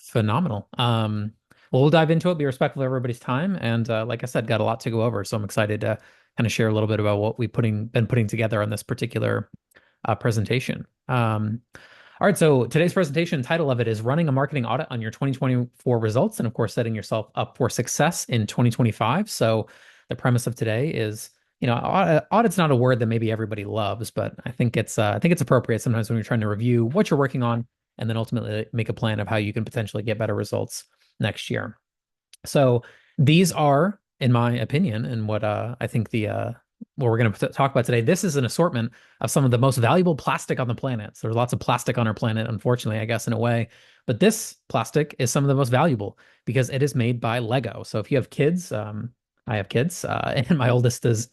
Phenomenal. Well, we'll dive into it, be respectful of everybody's time. And like I said, got a lot to go over. So I'm excited to kind of share a little bit about what we've been putting together on this particular presentation. All right, so today's presentation title of it is Running a Marketing Audit on Your 2024 Results, and of course, setting yourself up for success in 2025. So the premise of today is, audit's not a word that maybe everybody loves, but I think it's appropriate sometimes when you're trying to review what you're working on and then ultimately make a plan of how you can potentially get better results next year. So these are, in my opinion, and what I think what we're going to talk about today. This is an assortment of some of the most valuable plastic on the planet. So there's lots of plastic on our planet, unfortunately, I guess, in a way. But this plastic is some of the most valuable because it is made by Lego. So if you have kids, I have kids, and my oldest is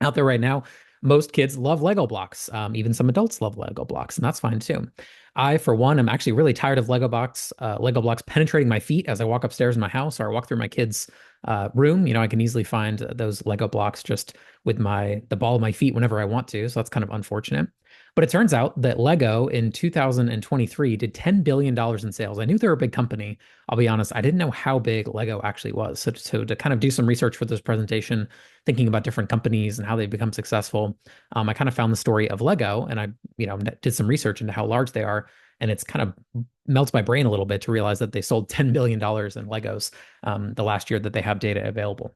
out there right now. Most kids love Lego blocks. Even some adults love Lego blocks, and that's fine too. I, for one, am actually really tired of Lego blocks penetrating my feet as I walk upstairs in my house or I walk through my kids' room. I can easily find those Lego blocks just with the ball of my feet whenever I want to. So that's kind of unfortunate. But it turns out that Lego in 2023 did $10 billion in sales. I knew they were a big company. I'll be honest, I didn't know how big Lego actually was. So to kind of do some research for this presentation, thinking about different companies and how they've become successful, I kind of found the story of Lego, and I, did some research into how large they are, and it's kind of melts my brain a little bit to realize that they sold $10 billion in Legos the last year that they have data available.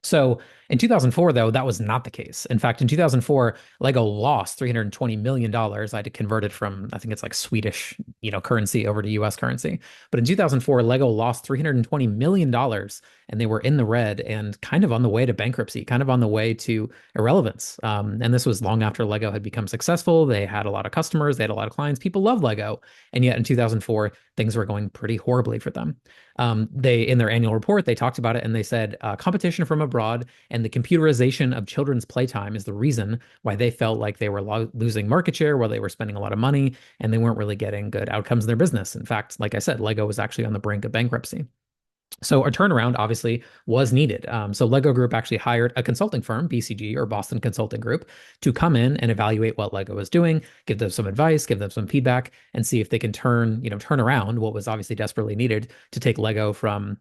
So in 2004, though, that was not the case. In fact, in 2004, Lego lost $320 million. I had to convert it from, I think it's like Swedish, currency over to US currency. But in 2004, Lego lost $320 million and they were in the red and kind of on the way to bankruptcy, kind of on the way to irrelevance. And this was long after Lego had become successful. They had a lot of customers, they had a lot of clients. People loved Lego. And yet in 2004, things were going pretty horribly for them. In their annual report, they talked about it and they said competition from abroad and the computerization of children's playtime is the reason why they felt like they were losing market share, while they were spending a lot of money and they weren't really getting good outcomes in their business. In fact, like I said, Lego was actually on the brink of bankruptcy. So a turnaround obviously was needed. So Lego Group actually hired a consulting firm, BCG or Boston Consulting Group, to come in and evaluate what Lego was doing, give them some advice, give them some feedback, and see if they can turn around what was obviously desperately needed to take Lego from,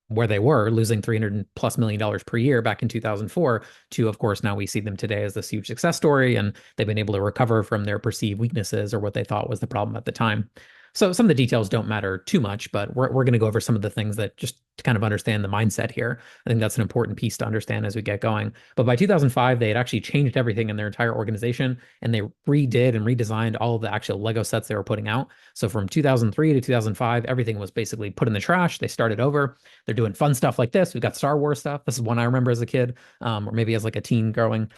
where they were losing $300+ million per year back in 2004 to, of course, now we see them today as this huge success story, and they've been able to recover from their perceived weaknesses or what they thought was the problem at the time. So some of the details don't matter too much, but we're going to go over some of the things that just to kind of understand the mindset here. I think that's an important piece to understand as we get going. But by 2005, they had actually changed everything in their entire organization, and they redid and redesigned all of the actual Lego sets they were putting out. So from 2003 to 2005, everything was basically put in the trash. They started over. They're doing fun stuff like this. We've got Star Wars stuff. This is one I remember as a kid, or maybe as like a teen growing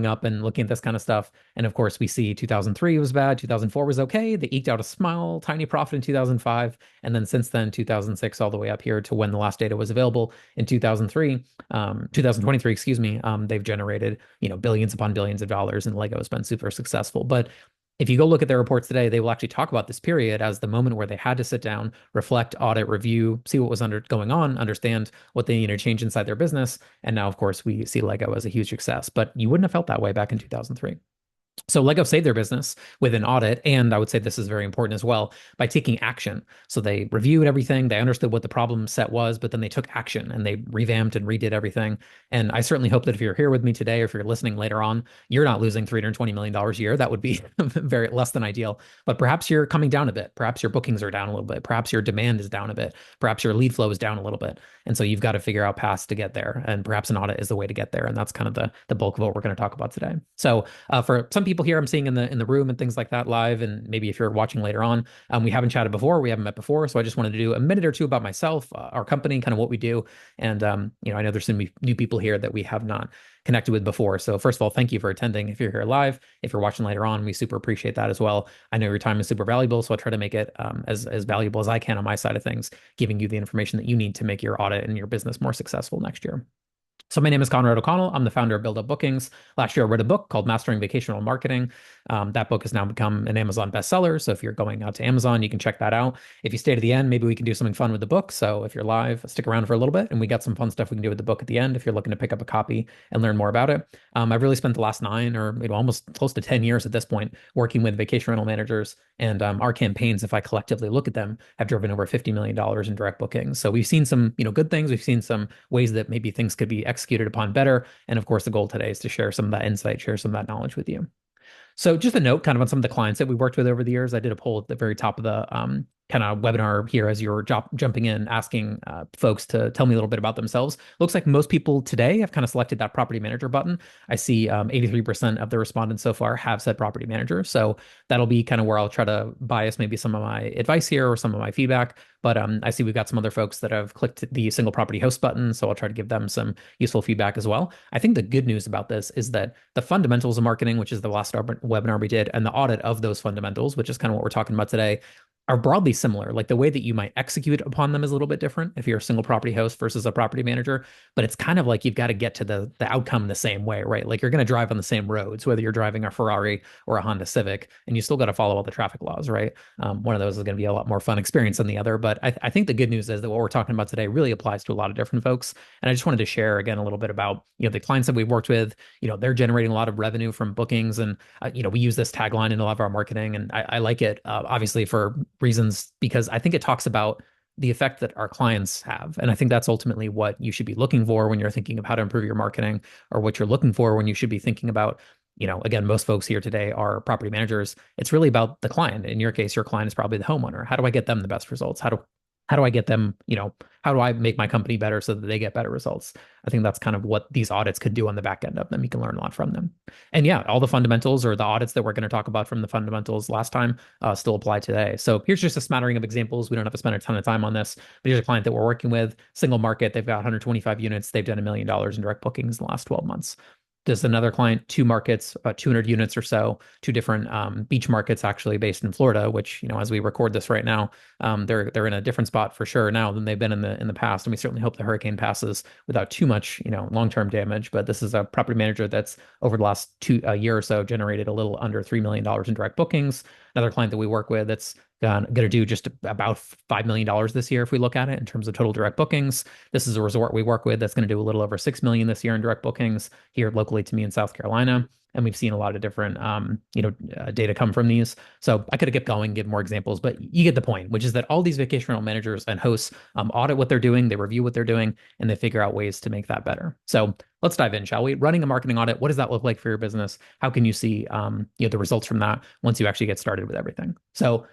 up and looking at this kind of stuff. And of course, we see 2003 was bad, 2004 was okay. They eked out a small, tiny profit in 2005. And then since then, 2006 all the way up here to when the last data was available in 2023, excuse me, they've generated, billions upon billions of dollars, and Lego has been super successful. But if you go look at their reports today, they will actually talk about this period as the moment where they had to sit down, reflect, audit, review, see what was going on, understand what they needed to change inside their business. And now, of course, we see Lego as a huge success, but you wouldn't have felt that way back in 2003. So Lego saved their business with an audit, and I would say this is very important as well, by taking action. So they reviewed everything, they understood what the problem set was, but then they took action and they revamped and redid everything. And I certainly hope that if you're here with me today, or if you're listening later on, you're not losing $320 million a year. That would be very less than ideal. But perhaps you're coming down a bit. Perhaps your bookings are down a little bit. Perhaps your demand is down a bit. Perhaps your lead flow is down a little bit. And so you've got to figure out paths to get there. And perhaps an audit is the way to get there. And that's kind of the bulk of what we're going to talk about today. So for some people here I'm seeing in the room and things like that live, and maybe if you're watching later on, we haven't chatted before, we haven't met before, so I just wanted to do a minute or two about myself, our company, kind of what we do, and I know there's some new people here that we have not connected with before. So first of all, thank you for attending. If you're here live, if you're watching later on, we super appreciate that as well. I know your time is super valuable, so I'll try to make it as valuable as I can on my side of things, giving you the information that you need to make your audit and your business more successful next year. So my name is Conrad O'Connell. I'm the founder of BuildUp Bookings. Last year, I wrote a book called Mastering Vacational Marketing. That book has now become an Amazon bestseller. So if you're going out to Amazon, you can check that out. If you stay to the end, maybe we can do something fun with the book. So if you're live, stick around for a little bit, and we got some fun stuff we can do with the book at the end if you're looking to pick up a copy and learn more about it. I've really spent the last 9 or almost close to 10 years at this point working with vacation rental managers, and our campaigns, if I collectively look at them, have driven over $50 million in direct bookings. So we've seen some, good things. We've seen some ways that maybe things could be executed upon better. And of course, the goal today is to share some of that insight, share some of that knowledge with you. So just a note kind of on some of the clients that we worked with over the years. I did a poll at the very top of the kind of webinar here as you were jumping in, asking folks to tell me a little bit about themselves. Looks like most people today have kind of selected that property manager button. I see 83% of the respondents so far have said property manager. So that'll be kind of where I'll try to bias maybe some of my advice here or some of my feedback. But I see we've got some other folks that have clicked the single property host button. So I'll try to give them some useful feedback as well. I think the good news about this is that the fundamentals of marketing, which is the last webinar we did, and the audit of those fundamentals, which is kind of what we're talking about today, are broadly similar. Like the way that you might execute upon them is a little bit different if you're a single property host versus a property manager, but it's kind of like you've got to get to the outcome the same way, right? Like you're going to drive on the same roads, whether you're driving a Ferrari or a Honda Civic, and you still got to follow all the traffic laws, right? One of those is going to be a lot more fun experience than the other. But I think the good news is that what we're talking about today really applies to a lot of different folks. And I just wanted to share again a little bit about, the clients that we've worked with, they're generating a lot of revenue from bookings. And, we use this tagline in a lot of our marketing, and I like it, obviously for reasons, because I think it talks about the effect that our clients have. And I think that's ultimately what you should be looking for when you're thinking of how to improve your marketing, or what you're looking for when you should be thinking about, again, most folks here today are property managers. It's really about the client. In your case, your client is probably the homeowner. How do I get them the best results? How do I get them, how do I make my company better so that they get better results? I think that's kind of what these audits could do on the back end of them. You can learn a lot from them. And yeah, all the fundamentals, or the audits that we're going to talk about from the fundamentals last time, still apply today. So here's just a smattering of examples. We don't have to spend a ton of time on this, but here's a client that we're working with, single market. They've got 125 units. They've done $1 million in direct bookings in the last 12 months. There's another client, 2 markets, about 200 units or so, 2 different beach markets actually based in Florida, which, as we record this right now, they're in a different spot for sure now than they've been in the past. And we certainly hope the hurricane passes without too much, long-term damage. But this is a property manager that's over the last year or so generated a little under $3 million in direct bookings. Another client that we work with that's going to do just about $5 million this year if we look at it in terms of total direct bookings. This is a resort we work with that's going to do a little over $6 million this year in direct bookings here locally to me in South Carolina. And we've seen a lot of different, data come from these. So I could have kept going, give more examples, but you get the point, which is that all these vacation rental managers and hosts audit what they're doing, they review what they're doing, and they figure out ways to make that better. So let's dive in, shall we? Running a marketing audit, what does that look like for your business? How can you see, the results from that once you actually get started with everything? So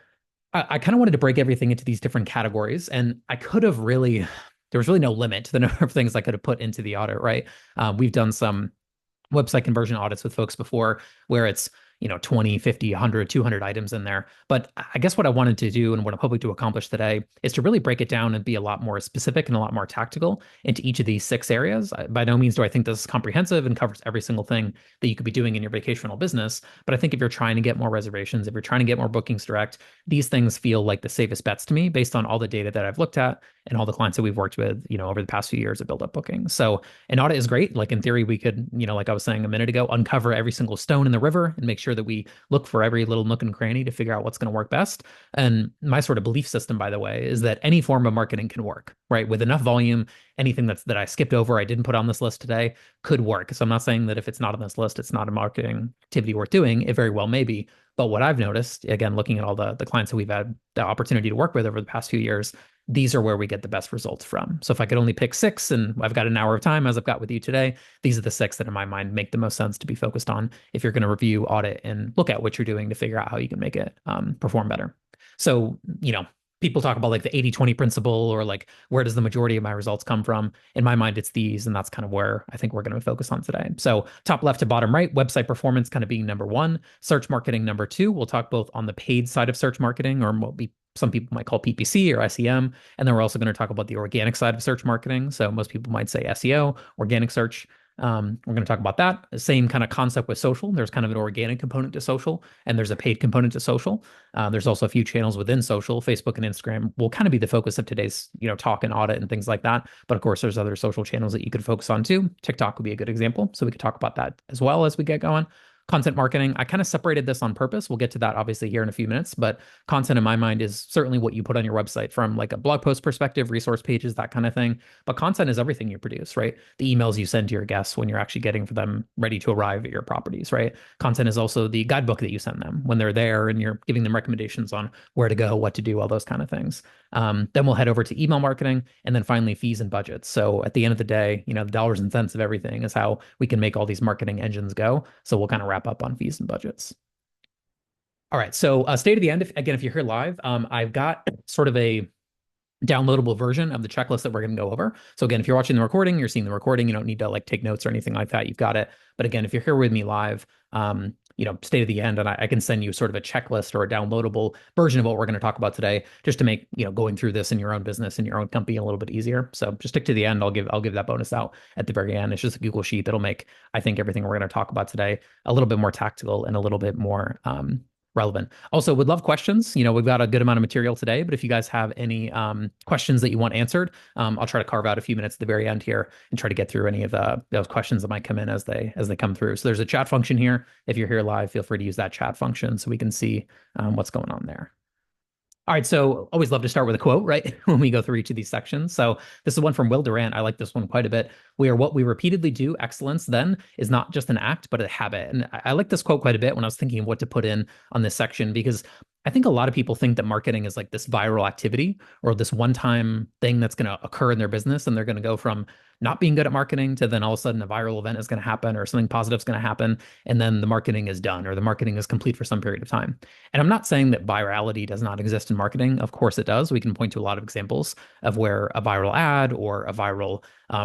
I kind of wanted to break everything into these different categories, and I could have there was really no limit to the number of things I could have put into the audit, right? We've done some website conversion audits with folks before where it's 20, 50, 100, 200 items in there. But I guess what I wanted to do and what I'm hoping to accomplish today is to really break it down and be a lot more specific and a lot more tactical into each of these 6 areas. By no means do I think this is comprehensive and covers every single thing that you could be doing in your vacation rental business. But I think if you're trying to get more reservations, if you're trying to get more bookings direct, these things feel like the safest bets to me based on all the data that I've looked at and all the clients that we've worked with, over the past few years of BuildUp bookings. So an audit is great. Like in theory, we could, like I was saying a minute ago, uncover every single stone in the river and make sure that we look for every little nook and cranny to figure out what's going to work best. And my sort of belief system, by the way, is that any form of marketing can work, right? With enough volume, anything that I skipped over, I didn't put on this list today, could work. So I'm not saying that if it's not on this list, it's not a marketing activity worth doing. It very well may be. But what I've noticed, again, looking at all the clients that we've had the opportunity to work with over the past few years, these are where we get the best results from. So if I could only pick 6, and I've got an hour of time as I've got with you today, these are the 6 that in my mind make the most sense to be focused on if you're going to review, audit, and look at what you're doing to figure out how you can make it perform better. So, people talk about like the 80-20 principle, or like, where does the majority of my results come from? In my mind, it's these, and that's kind of where I think we're going to focus on today. So top left to bottom right, website performance kind of being number 1, search marketing number 2. We'll talk both on the paid side of search marketing, or what some people might call PPC or SEM. And then we're also going to talk about the organic side of search marketing. So most people might say SEO, organic search. We're going to talk about that. Same kind of concept with social. There's kind of an organic component to social, and there's a paid component to social. There's also a few channels within social. Facebook and Instagram will kind of be the focus of today's, talk and audit and things like that. But of course, there's other social channels that you could focus on too. TikTok would be a good example. So we could talk about that as well as we get going. content marketing, I kind of separated this on purpose. We'll get to that obviously here in a few minutes, but content in my mind is certainly what you put on your website from like a blog post perspective, resource pages, that kind of thing. But content is everything you produce, right? The emails you send to your guests when you're actually getting for them ready to arrive at your properties, right? Content is also the guidebook that you send them when they're there and you're giving them recommendations on where to go, what to do, all those kind of things. Then we'll head over to email marketing and then finally fees and budgets. So at the end of the day, the dollars and cents of everything is how we can make all these marketing engines go. So we'll kind of wrap up on fees and budgets. All right. So stay to the end. If you're here live, I've got sort of a downloadable version of the checklist that we're going to go over. So again, if you're watching the recording, you're seeing the recording, you don't need to like take notes or anything like that. You've got it. But again, if you're here with me live, stay to the end and I can send you sort of a checklist or a downloadable version of what we're going to talk about today, just to make, going through this in your own business and your own company a little bit easier. So just stick to the end. I'll give that bonus out at the very end. It's just a Google sheet that'll make, I think, everything we're going to talk about today a little bit more tactical and a little bit more, relevant. Also, would love questions. We've got a good amount of material today, but if you guys have any questions that you want answered, I'll try to carve out a few minutes at the very end here and try to get through any of those questions that might come in as they come through. So there's a chat function here. If you're here live, feel free to use that chat function so we can see what's going on there. All right, so always love to start with a quote, right? When we go through each of these sections. So this is one from Will Durant. I like this one quite a bit. Where what we repeatedly do, excellence then, is not just an act, but a habit. And I like this quote quite a bit when I was thinking of what to put in on this section, because I think a lot of people think that marketing is like this viral activity or this one-time thing that's going to occur in their business. And they're going to go from not being good at marketing to then all of a sudden a viral event is going to happen or something positive is going to happen. And then the marketing is done or the marketing is complete for some period of time. And I'm not saying that virality does not exist in marketing. Of course it does. We can point to a lot of examples of where a viral ad or a viral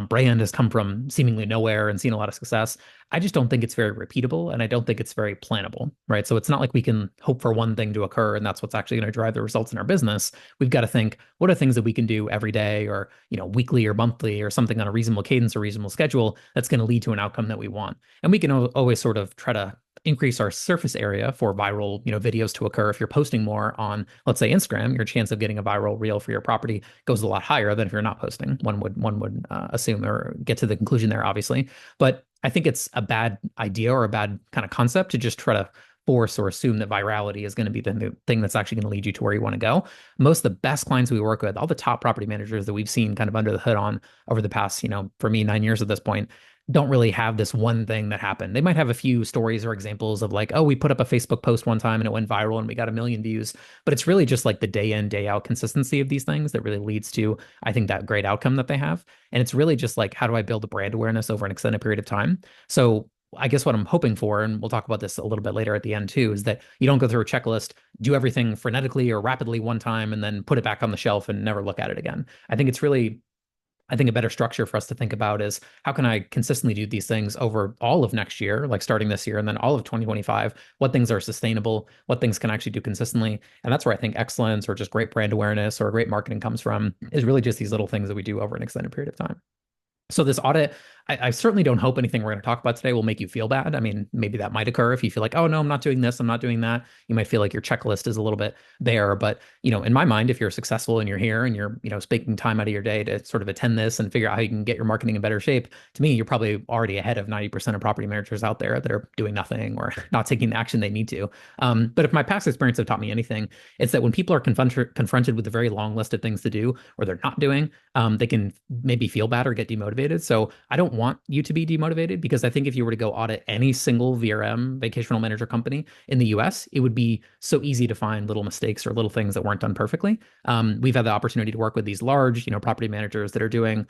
brand has come from seemingly nowhere and seen a lot of success. I just don't think it's very repeatable and I don't think it's very plannable, right? So it's not like we can hope for one thing to occur and that's what's actually going to drive the results in our business. We've got to think, what are things that we can do every day or, weekly or monthly or something on a reasonable cadence or reasonable schedule that's going to lead to an outcome that we want. And we can always sort of try to increase our surface area for viral, videos to occur. If you're posting more on, let's say, Instagram, your chance of getting a viral reel for your property goes a lot higher than if you're not posting. One would assume or get to the conclusion there, obviously. But I think it's a bad idea or a bad kind of concept to just try to force or assume that virality is going to be the thing that's actually going to lead you to where you want to go. Most of the best clients we work with, all the top property managers that we've seen kind of under the hood on over the past, for me, 9 years at this point, don't really have this one thing that happened. They might have a few stories or examples of like, oh, we put up a Facebook post one time and it went viral and we got 1 million views. But it's really just like the day in, day out consistency of these things that really leads to, I think, that great outcome that they have. And it's really just like, how do I build a brand awareness over an extended period of time? So I guess what I'm hoping for, and we'll talk about this a little bit later at the end too, is that you don't go through a checklist, do everything frenetically or rapidly one time, and then put it back on the shelf and never look at it again. I think a better structure for us to think about is how can I consistently do these things over all of next year, like starting this year and then all of 2025, what things are sustainable, what things can actually do consistently. And that's where I think excellence or just great brand awareness or great marketing comes from, is really just these little things that we do over an extended period of time. So this audit, I certainly don't hope anything we're going to talk about today will make you feel bad. I mean, maybe that might occur if you feel like, oh, no, I'm not doing this, I'm not doing that. You might feel like your checklist is a little bit there. But, in my mind, if you're successful and you're here and you're, taking time out of your day to sort of attend this and figure out how you can get your marketing in better shape, to me, you're probably already ahead of 90% of property managers out there that are doing nothing or not taking the action they need to. But if my past experience have taught me anything, it's that when people are confronted with a very long list of things to do or they're not doing, they can maybe feel bad or get demotivated. So I don't want you to be demotivated, because I think if you were to go audit any single VRM, vacation rental manager company in the US, it would be so easy to find little mistakes or little things that weren't done perfectly. We've had the opportunity to work with these large, property managers that are doing,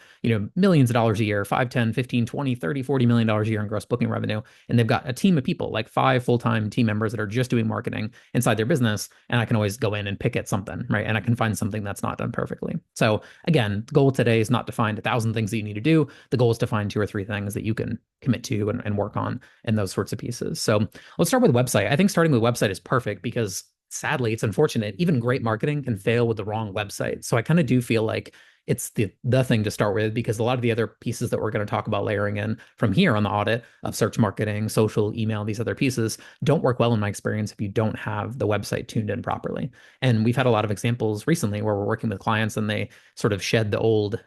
millions of dollars a year, 5, 10, 15, 20, 30, $40 million a year in gross booking revenue. And they've got a team of people, like 5 full-time team members that are just doing marketing inside their business. And I can always go in and pick at something, right? And I can find something that's not done perfectly. So again, the goal today is not to find 1,000 things that you need to do. The goal is to find 2 or 3 things that you can commit to and work on and those sorts of pieces. So let's start with website. I think starting with website is perfect because sadly, it's unfortunate. Even great marketing can fail with the wrong website. So I kind of do feel like, it's the thing to start with, because a lot of the other pieces that we're going to talk about layering in from here on the audit of search marketing, social, email, these other pieces don't work well in my experience if you don't have the website tuned in properly. And we've had a lot of examples recently where we're working with clients and they sort of shed the old,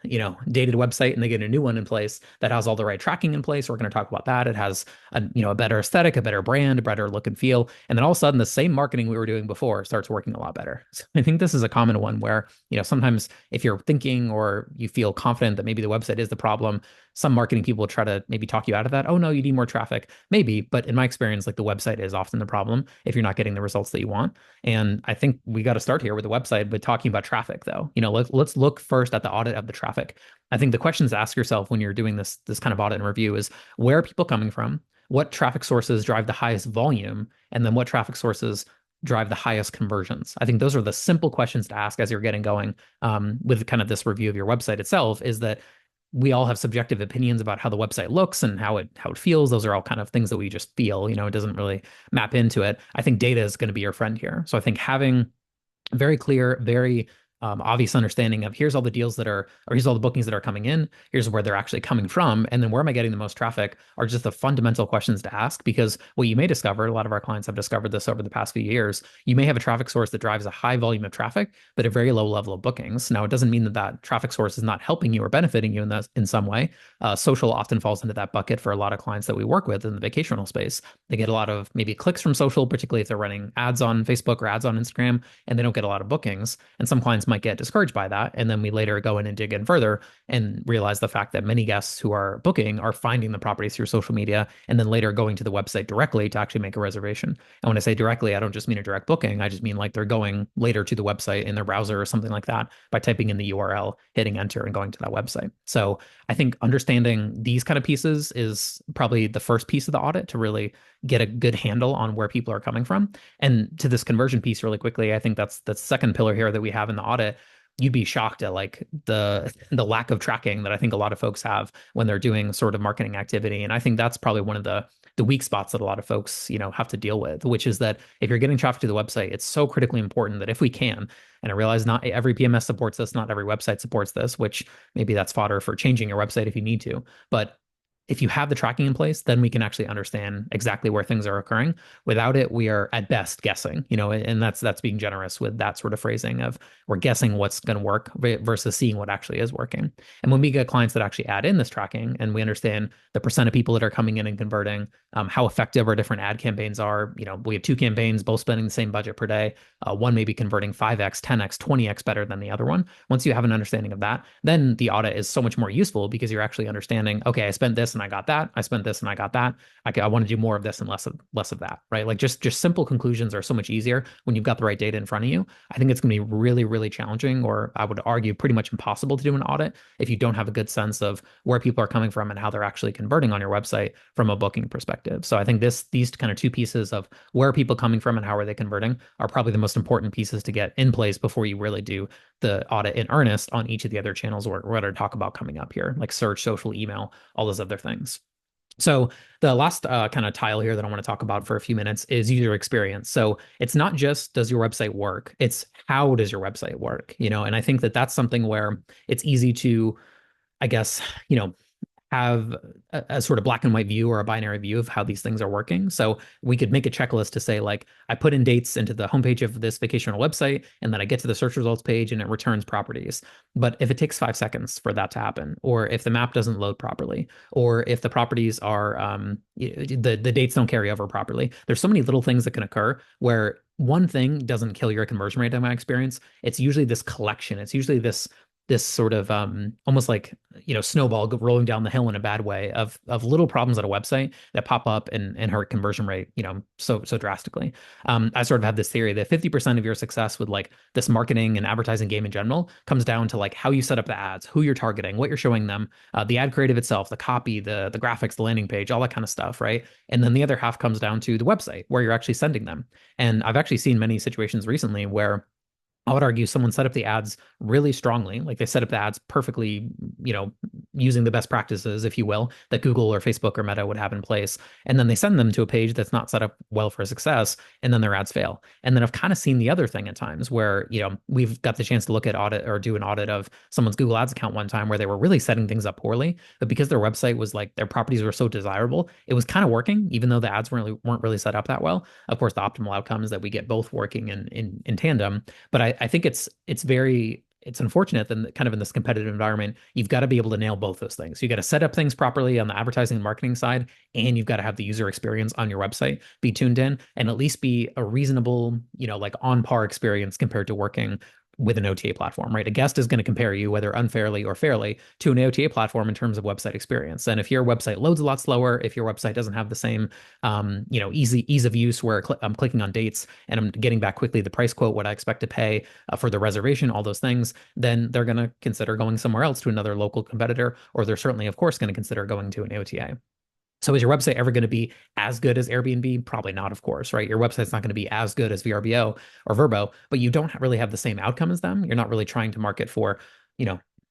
dated website and they get a new one in place that has all the right tracking in place. We're going to talk about that. It has a better aesthetic, a better brand, a better look and feel. And then all of a sudden the same marketing we were doing before starts working a lot better. So I think this is a common one where, sometimes if you're thinking or you feel confident that maybe the website is the problem, some marketing people will try to maybe talk you out of that. Oh no, you need more traffic. Maybe, but in my experience, like the website is often the problem if you're not getting the results that you want. And I think we got to start here with the website, but talking about traffic though. Let's look first at the audit of the traffic. I think the questions to ask yourself when you're doing this kind of audit and review is, where are people coming from? What traffic sources drive the highest volume? And then what traffic sources drive the highest conversions? I think those are the simple questions to ask as you're getting going with kind of this review of your website itself, is that we all have subjective opinions about how the website looks and how it feels. Those are all kind of things that we just feel, it doesn't really map into it. I think data is going to be your friend here. So I think having very clear, very obvious understanding of here's all the deals or here's all the bookings that are coming in, here's where they're actually coming from, and then where am I getting the most traffic, are just the fundamental questions to ask. Because what you may discover, a lot of our clients have discovered this over the past few years, you may have a traffic source that drives a high volume of traffic, but a very low level of bookings. Now, it doesn't mean that traffic source is not helping you or benefiting you in some way. Social often falls into that bucket for a lot of clients that we work with in the vacation rental space. They get a lot of maybe clicks from social, particularly if they're running ads on Facebook or ads on Instagram, and they don't get a lot of bookings. And some clients might get discouraged by that. And then we later go in and dig in further and realize the fact that many guests who are booking are finding the properties through social media and then later going to the website directly to actually make a reservation. And when I say directly, I don't just mean a direct booking. I just mean like they're going later to the website in their browser or something like that by typing in the URL, hitting enter, and going to that website. So I think understanding these kind of pieces is probably the first piece of the audit to really get a good handle on where people are coming from. And to this conversion piece really quickly, I think that's the second pillar here that we have in the audit. You'd be shocked at like the lack of tracking that I think a lot of folks have when they're doing sort of marketing activity. And I think that's probably one of the weak spots that a lot of folks, have to deal with, which is that if you're getting traffic to the website, it's so critically important that if we can, and I realize not every PMS supports this, not every website supports this, which maybe that's fodder for changing your website if you need to, but if you have the tracking in place, then we can actually understand exactly where things are occurring. Without it, we are at best guessing, and that's being generous with that sort of phrasing of we're guessing what's going to work versus seeing what actually is working. And when we get clients that actually add in this tracking and we understand the percent of people that are coming in and converting, how effective our different ad campaigns are, we have two campaigns, both spending the same budget per day. One may be converting 5x, 10x, 20x better than the other one. Once you have an understanding of that, then the audit is so much more useful because you're actually understanding, okay, I spent this and I got that. I spent this and I got that. I want to do more of this and less of that, right? Like just simple conclusions are so much easier when you've got the right data in front of you. I think it's going to be really, really challenging, or I would argue pretty much impossible to do an audit if you don't have a good sense of where people are coming from and how they're actually converting on your website from a booking perspective. So I think these kind of two pieces of where are people coming from and how are they converting are probably the most important pieces to get in place before you really do the audit in earnest on each of the other channels we're going to talk about coming up here, like search, social, email, all those other things. So the last kind of tile here that I want to talk about for a few minutes is user experience. So it's not just does your website work, it's how does your website work, and I think that that's something where it's easy to, I guess, have a sort of black and white view or a binary view of how these things are working. So we could make a checklist to say, like, I put in dates into the homepage of this vacation rental website, and then I get to the search results page and it returns properties. But if it takes 5 seconds for that to happen, or if the map doesn't load properly, or if the properties are, the dates don't carry over properly, there's so many little things that can occur where one thing doesn't kill your conversion rate in my experience. It's usually this collection. It's usually this sort of almost like snowball rolling down the hill in a bad way of little problems at a website that pop up and hurt conversion rate so drastically. I sort of have this theory that 50% of your success with like this marketing and advertising game in general comes down to like how you set up the ads, who you're targeting, what you're showing them, the ad creative itself, the copy, the graphics, the landing page, all that kind of stuff, right? And then the other half comes down to the website where you're actually sending them. And I've actually seen many situations recently where I would argue someone set up the ads really strongly, like they set up the ads perfectly, using the best practices, if you will, that Google or Facebook or Meta would have in place. And then they send them to a page that's not set up well for success, and then their ads fail. And then I've kind of seen the other thing at times where, we've got the chance to look at audit or do an audit of someone's Google Ads account one time where they were really setting things up poorly, but because their website was like their properties were so desirable, it was kind of working, even though the ads weren't really set up that well. Of course, the optimal outcome is that we get both working in tandem. But I think it's unfortunate that kind of in this competitive environment, you've got to be able to nail both those things. You got to set up things properly on the advertising and marketing side, and you've got to have the user experience on your website be tuned in and at least be a reasonable, like on par experience compared to working with an OTA platform, right? A guest is going to compare you, whether unfairly or fairly, to an OTA platform in terms of website experience. And if your website loads a lot slower, if your website doesn't have the same, ease of use where I'm clicking on dates and I'm getting back quickly the price quote, what I expect to pay for the reservation, all those things, then they're going to consider going somewhere else to another local competitor, or they're certainly, of course, going to consider going to an OTA. So is your website ever going to be as good as Airbnb? Probably not, of course, right? Your website's not going to be as good as VRBO or Vrbo, but you don't really have the same outcome as them. You're not really trying to market for,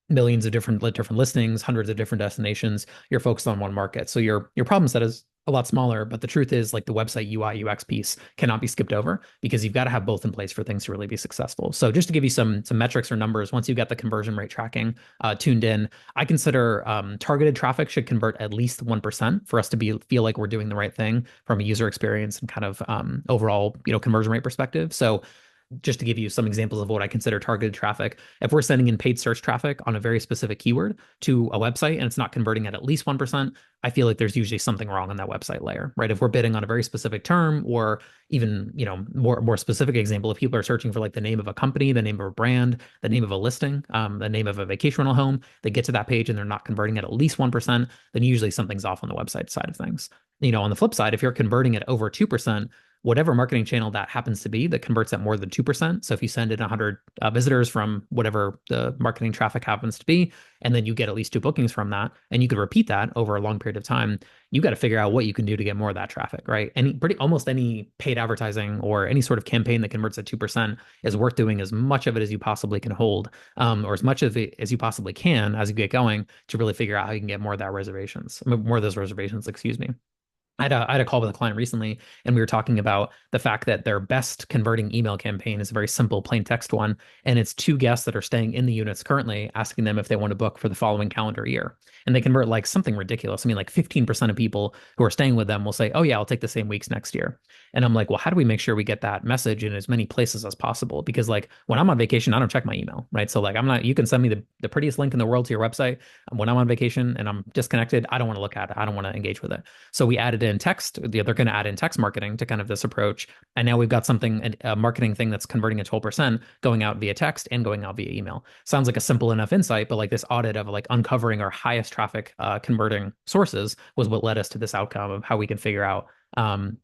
millions of different listings, hundreds of different destinations. You're focused on one market. So your problem set is a lot smaller, but the truth is like the website UI UX piece cannot be skipped over because you've got to have both in place for things to really be successful. So just to give you some metrics or numbers, once you've got the conversion rate tracking tuned in, I consider targeted traffic should convert at least 1% for us to feel like we're doing the right thing from a user experience and kind of overall conversion rate perspective. So just to give you some examples of what I consider targeted traffic, if we're sending in paid search traffic on a very specific keyword to a website and it's not converting at least 1%, I feel like there's usually something wrong on that website layer, right? If we're bidding on a very specific term, or even, more specific example, if people are searching for like the name of a company, the name of a brand, the name of a listing, the name of a vacation rental home, they get to that page and they're not converting at least 1%, then usually something's off on the website side of things. On the flip side, if you're converting at over 2%, whatever marketing channel that happens to be that converts at more than 2%. So if you send in 100 visitors from whatever the marketing traffic happens to be, and then you get at least 2 bookings from that, and you could repeat that over a long period of time, you got to figure out what you can do to get more of that traffic, right? Almost any paid advertising or any sort of campaign that converts at 2% is worth doing as much of it as you possibly can hold, or as much of it as you possibly can as you get going to really figure out how you can get more of those reservations, excuse me. I had a call with a client recently, and we were talking about the fact that their best converting email campaign is a very simple plain text one. And it's 2 guests that are staying in the units currently, asking them if they want to book for the following calendar year. And they convert like something ridiculous. I mean, like 15% of people who are staying with them will say, oh yeah, I'll take the same weeks next year. And I'm like, well, how do we make sure we get that message in as many places as possible? Because like when I'm on vacation, I don't check my email, right? So like you can send me the prettiest link in the world to your website. When I'm on vacation and I'm disconnected, I don't want to look at it. I don't want to engage with it. So we added in text. They're going to add in text marketing to kind of this approach. And now we've got a marketing thing that's converting at 12% going out via text and going out via email. Sounds like a simple enough insight, but like this audit of like uncovering our highest traffic converting sources was what led us to this outcome of how we can figure out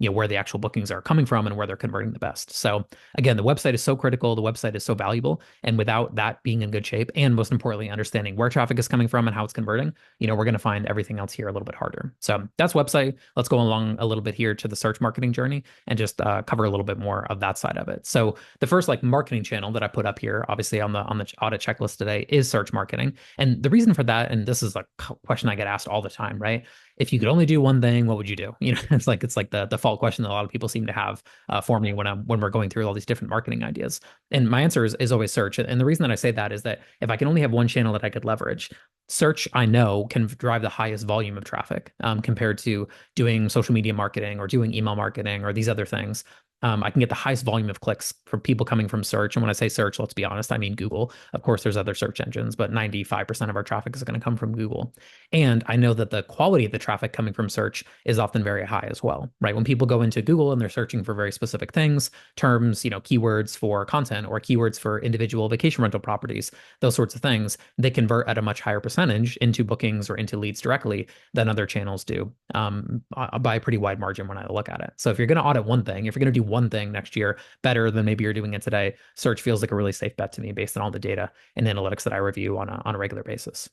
where the actual bookings are coming from and where they're converting the best. So again, the website is so critical. The website is so valuable. And without that being in good shape, and most importantly, understanding where traffic is coming from and how it's converting, we're going to find everything else here a little bit harder. So that's website. Let's go along a little bit here to the search marketing journey and just cover a little bit more of that side of it. So the first like marketing channel that I put up here, obviously on the audit checklist today, is search marketing. And the reason for that, and this is a question I get asked all the time, right? If you could only do one thing, what would you do? It's like the default question that a lot of people seem to have for me when we're going through all these different marketing ideas. And my answer is always search. And the reason that I say that is that if I can only have one channel that I could leverage, search, I know, can drive the highest volume of traffic compared to doing social media marketing or doing email marketing or these other things. I can get the highest volume of clicks from people coming from search. And when I say search, let's be honest, I mean Google. Of course, there's other search engines, but 95% of our traffic is going to come from Google. And I know that the quality of the traffic coming from search is often very high as well, right? When people go into Google and they're searching for very specific things, terms, keywords for content or keywords for individual vacation rental properties, those sorts of things, they convert at a much higher percentage into bookings or into leads directly than other channels do by a pretty wide margin when I look at it. So if you're going to audit one thing, if you're going to do one thing next year better than maybe you're doing it today, search feels like a really safe bet to me based on all the data and analytics that I review on a regular basis.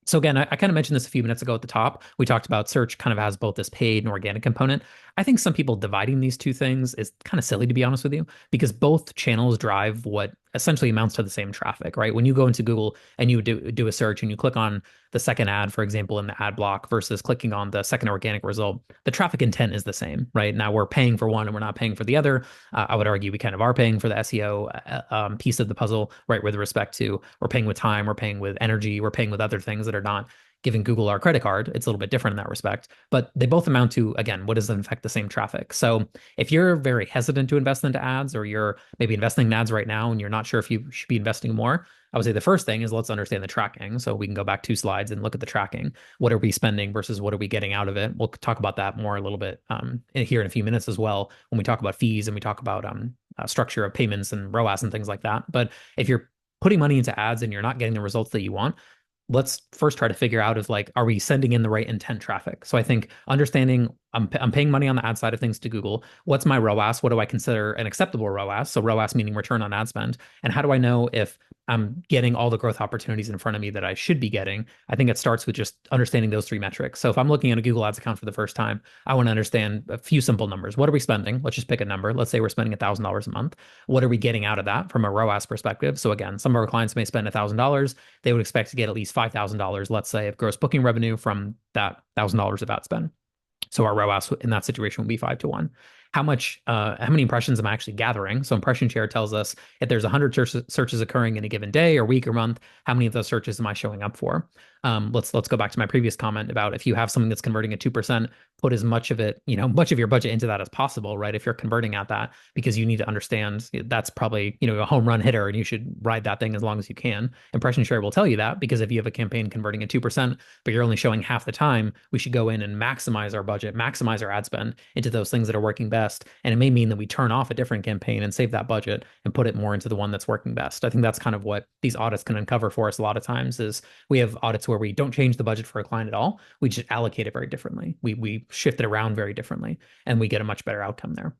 So again, I kind of mentioned this a few minutes ago at the top. We talked about search kind of has both this paid and organic component. I think some people dividing these two things is kind of silly, to be honest with you, because both channels drive what essentially amounts to the same traffic, right? When you go into Google and you do a search and you click on the second ad, for example, in the ad block versus clicking on the second organic result, the traffic intent is the same, right? Now we're paying for one and we're not paying for the other. I would argue we kind of are paying for the SEO piece of the puzzle, right? With respect to we're paying with time, we're paying with energy, we're paying with other things that are not giving Google our credit card. It's a little bit different in that respect, but they both amount to, again, what does in fact the same traffic? So if you're very hesitant to invest into ads, or you're maybe investing in ads right now and you're not sure if you should be investing more, I would say the first thing is let's understand the tracking. So we can go back 2 slides and look at the tracking. What are we spending versus what are we getting out of it? We'll talk about that more a little bit here in a few minutes as well, when we talk about fees and we talk about structure of payments and ROAS and things like that. But if you're putting money into ads and you're not getting the results that you want, let's first try to figure out if, like, are we sending in the right intent traffic? So I think understanding I'm paying money on the ad side of things to Google. What's my ROAS? What do I consider an acceptable ROAS? So ROAS meaning return on ad spend. And how do I know if I'm getting all the growth opportunities in front of me that I should be getting? I think it starts with just understanding those 3 metrics. So if I'm looking at a Google Ads account for the first time, I want to understand a few simple numbers. What are we spending? Let's just pick a number. Let's say we're spending $1,000 a month. What are we getting out of that from a ROAS perspective? So again, some of our clients may spend $1,000. They would expect to get at least $5,000, let's say, of gross booking revenue from that $1,000 of ad spend. So our ROAS in that situation would be 5 to 1. How many impressions am I actually gathering? So impression share tells us if there's 100 searches occurring in a given day or week or month, how many of those searches am I showing up for? Let's go back to my previous comment about if you have something that's converting at 2%, put as much of it, much of your budget into that as possible, right? If you're converting at that, because you need to understand that's probably, a home run hitter and you should ride that thing as long as you can. Impression share will tell you that, because if you have a campaign converting at 2%, but you're only showing half the time, we should go in and maximize our budget, maximize our ad spend into those things that are working best. And it may mean that we turn off a different campaign and save that budget and put it more into the one that's working best. I think that's kind of what these audits can uncover for us a lot of times. Is we have audits where we don't change the budget for a client at all. We just allocate it very differently. We shift it around very differently, and we get a much better outcome there.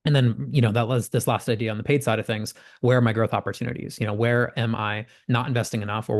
And then, that was this last idea on the paid side of things. Where are my growth opportunities? Where am I not investing enough, or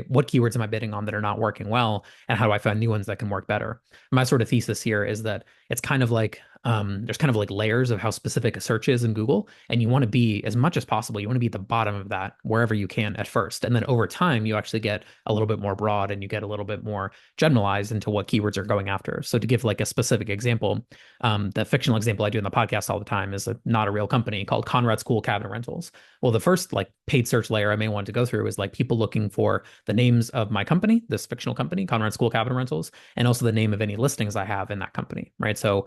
what keywords am I bidding on that are not working well? And how do I find new ones that can work better? My sort of thesis here is that it's kind of like, there's kind of like layers of how specific a search is in Google. And you want to be, as much as possible, you want to be at the bottom of that wherever you can at first. And then over time, you actually get a little bit more broad and you get a little bit more generalized into what keywords are going after. So to give like a specific example, the fictional example I do in the podcast all the time is not a real company called Conrad School Cabin Rentals. Well, the first like paid search layer I may want to go through is like people looking for the names of my company, this fictional company, Conrad School Cabin Rentals, and also the name of any listings I have in that company, right? So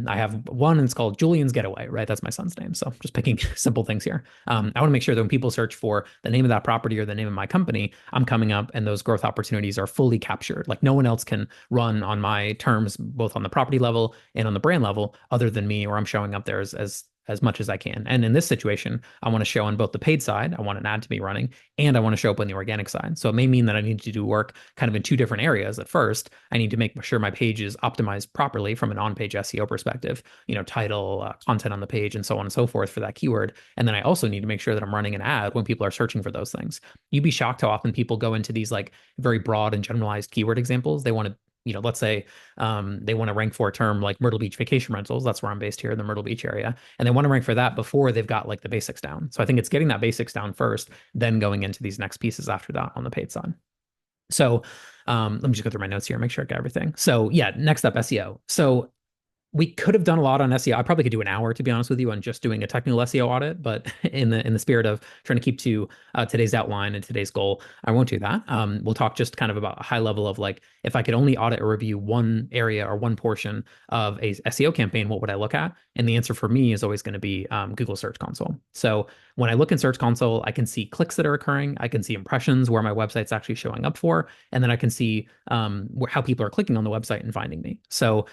I have one, and it's called Julian's Getaway, right? That's my son's name. So just picking simple things here. I want to make sure that when people search for the name of that property or the name of my company, I'm coming up and those growth opportunities are fully captured. Like no one else can run on my terms, both on the property level and on the brand level, other than me, or I'm showing up there as much as I can. And in this situation, I want to show on both the paid side, I want an ad to be running, and I want to show up on the organic side. So it may mean that I need to do work kind of in 2 different areas. At first, I need to make sure my page is optimized properly from an on-page SEO perspective, title, content on the page, and so on and so forth for that keyword. And then I also need to make sure that I'm running an ad when people are searching for those things. You'd be shocked how often people go into these like very broad and generalized keyword examples. They want to let's say they want to rank for a term like Myrtle Beach vacation rentals. That's where I'm based here in the Myrtle Beach area. And they want to rank for that before they've got like the basics down. So I think it's getting that basics down first, then going into these next pieces after that on the paid side. So let me just go through my notes here, make sure I got everything. So yeah, next up, SEO. So we could have done a lot on SEO. I probably could do an hour, to be honest with you, on just doing a technical SEO audit. But in the spirit of trying to keep to today's outline and today's goal, I won't do that. We'll talk just kind of about a high level of like, if I could only audit or review one area or one portion of a SEO campaign, what would I look at? And the answer for me is always going to be Google Search Console. So when I look in Search Console, I can see clicks that are occurring. I can see impressions where my website's actually showing up for, and then I can see how people are clicking on the website and finding me. So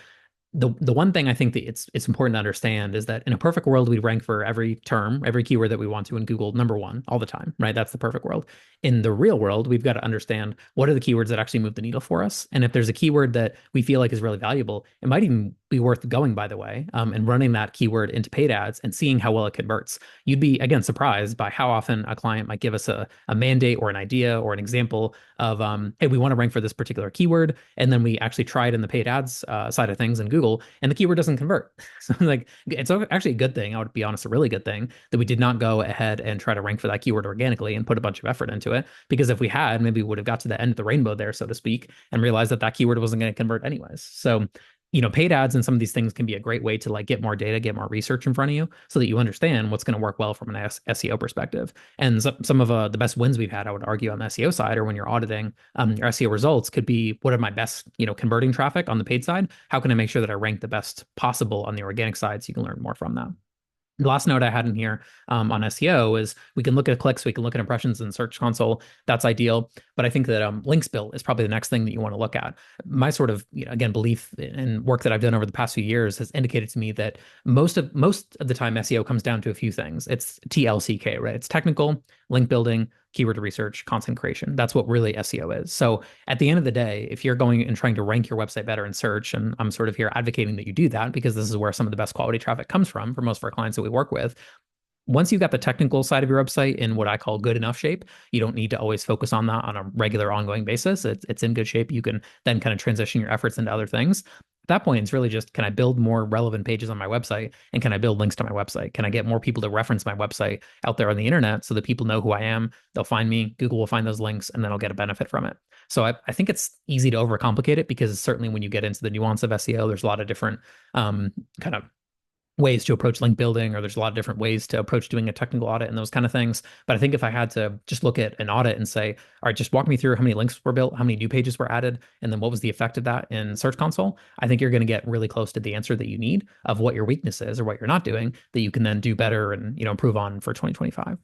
the one thing I think that it's important to understand is that in a perfect world, we'd rank for every term, every keyword that we want to in Google #1 all the time, right? That's the perfect world. In the real world, we've got to understand what are the keywords that actually move the needle for us. And if there's a keyword that we feel like is really valuable, it might even be worth going, by the way, and running that keyword into paid ads and seeing how well it converts. You'd be, again, surprised by how often a client might give us a mandate or an idea or an example of, hey, we want to rank for this particular keyword. And then we actually try it in the paid ads side of things in Google. Google, and the keyword doesn't convert. So like, it's actually a good thing. I would be honest, a really good thing that we did not go ahead and try to rank for that keyword organically and put a bunch of effort into it. Because if we had, maybe we would have got to the end of the rainbow there, so to speak, and realized that that keyword wasn't going to convert anyways. So paid ads and some of these things can be a great way to like get more data, get more research in front of you so that you understand what's going to work well from an SEO perspective. And some of the best wins we've had, I would argue, on the SEO side, or when you're auditing your SEO results, could be, what are my best, converting traffic on the paid side? How can I make sure that I rank the best possible on the organic side so you can learn more from that? The last note I had in here on SEO is we can look at clicks, we can look at impressions in the Search Console. That's ideal. But I think that links built is probably the next thing that you want to look at. My sort of, again, belief and work that I've done over the past few years has indicated to me that most of the time SEO comes down to a few things. It's TLCK, right? It's technical, link building, keyword research, content creation. That's what really SEO is. So at the end of the day, if you're going and trying to rank your website better in search, and I'm sort of here advocating that you do that because this is where some of the best quality traffic comes from for most of our clients that we work with. Once you've got the technical side of your website in what I call good enough shape, you don't need to always focus on that on a regular ongoing basis. It's in good shape. You can then kind of transition your efforts into other things. At that point, it's really just, can I build more relevant pages on my website? And can I build links to my website? Can I get more people to reference my website out there on the internet so that people know who I am? They'll find me, Google will find those links, and then I'll get a benefit from it. So I think it's easy to overcomplicate it, because certainly when you get into the nuance of SEO, there's a lot of different kind of ways to approach link building, or there's a lot of different ways to approach doing a technical audit and those kind of things. But I think if I had to just look at an audit and say, all right, just walk me through how many links were built, how many new pages were added, and then what was the effect of that in Search Console, I think you're going to get really close to the answer that you need of what your weakness is or what you're not doing that you can then do better and, improve on for 2025.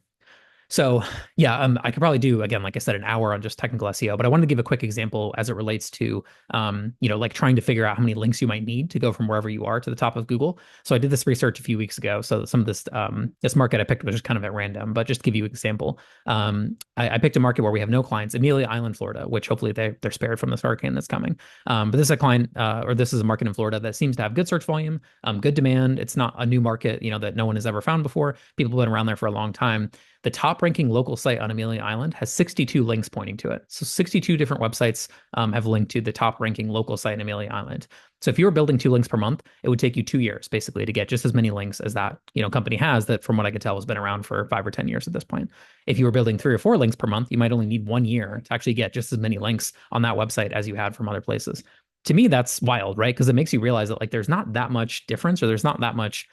So yeah, I could probably do, again, like I said, an hour on just technical SEO, but I wanted to give a quick example as it relates to, like trying to figure out how many links you might need to go from wherever you are to the top of Google. So I did this research a few weeks ago. So some of this market I picked was just kind of at random, but just to give you an example, I picked a market where we have no clients, Amelia Island, Florida, which hopefully they're spared from this hurricane that's coming. But this is a client, or this is a market in Florida that seems to have good search volume, good demand. It's not a new market, that no one has ever found before. People have been around there for a long time. The top ranking local site on Amelia Island has 62 links pointing to it. So 62 different websites have linked to the top ranking local site in Amelia Island. So if you were building 2 links per month, it would take you 2 years basically to get just as many links as that company has that, from what I could tell, has been around for 5 or 10 years at this point. If you were building 3 or 4 links per month, you might only need 1 year to actually get just as many links on that website as you had from other places. To me, that's wild, right? Because it makes you realize that there's not that much difference, or there's not that much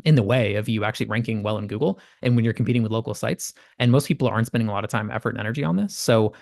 in the way of you actually ranking well in Google and when you're competing with local sites. And most people aren't spending a lot of time, effort, and energy on this. So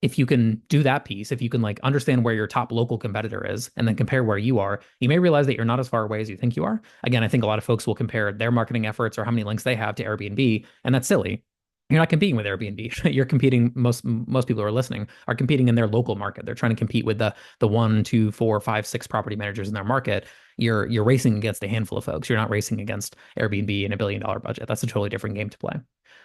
if you can do that piece, if you can understand where your top local competitor is and then compare where you are, you may realize that you're not as far away as you think you are. Again, I think a lot of folks will compare their marketing efforts or how many links they have to Airbnb, and that's silly. You're not competing with Airbnb. You're competing, most people who are listening are competing in their local market. They're trying to compete with the 1, 2, 4, 5, 6 property managers in their market. You're racing against a handful of folks. You're not racing against Airbnb and $1 billion budget. That's a totally different game to play.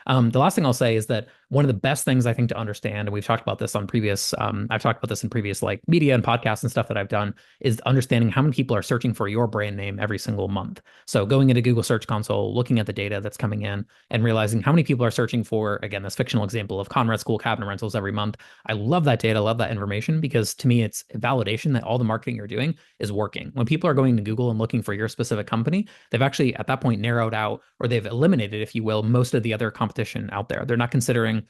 The last thing I'll say is that one of the best things I think to understand, and we've talked about this on previous, I've talked about this in previous media and podcasts and stuff that I've done, is understanding how many people are searching for your brand name every single month. So going into Google Search Console, looking at the data that's coming in and realizing how many people are searching for, again, this fictional example of Conrad School cabinet rentals every month. I love that data, love that information, because to me, it's validation that all the marketing you're doing is working. When people are going to Google and looking for your specific company, they've actually at that point narrowed out, or they've eliminated, if you will, most of the other competition out there. They're not considering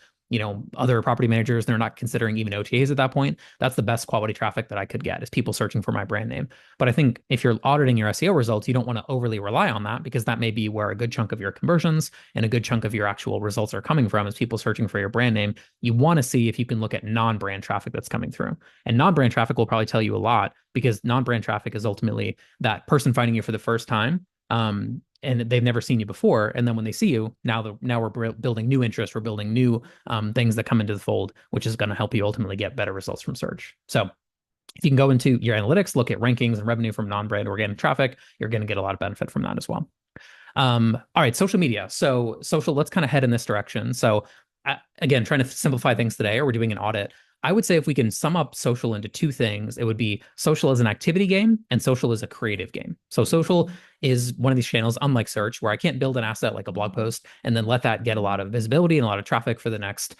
other property managers. They're not considering even OTAs at that point. That's the best quality traffic that I could get, is people searching for my brand name. But I think if you're auditing your SEO results, you don't want to overly rely on that, because that may be where a good chunk of your conversions and a good chunk of your actual results are coming from, is people searching for your brand name. You want to see if you can look at non-brand traffic that's coming through. And non-brand traffic will probably tell you a lot, because non-brand traffic is ultimately that person finding you for the first time. And they've never seen you before. And then when they see you, now we're building new interest. We're building new things that come into the fold, which is going to help you ultimately get better results from search. So if you can go into your analytics, look at rankings and revenue from non-brand organic traffic, you're going to get a lot of benefit from that as well. All right, social media. So social, let's kind of head in this direction. So again, trying to simplify things today, or we're doing an audit. I would say if we can sum up social into 2 things, it would be social as an activity game and social as a creative game. So social is one of these channels, unlike search, where I can't build an asset like a blog post and then let that get a lot of visibility and a lot of traffic for the next,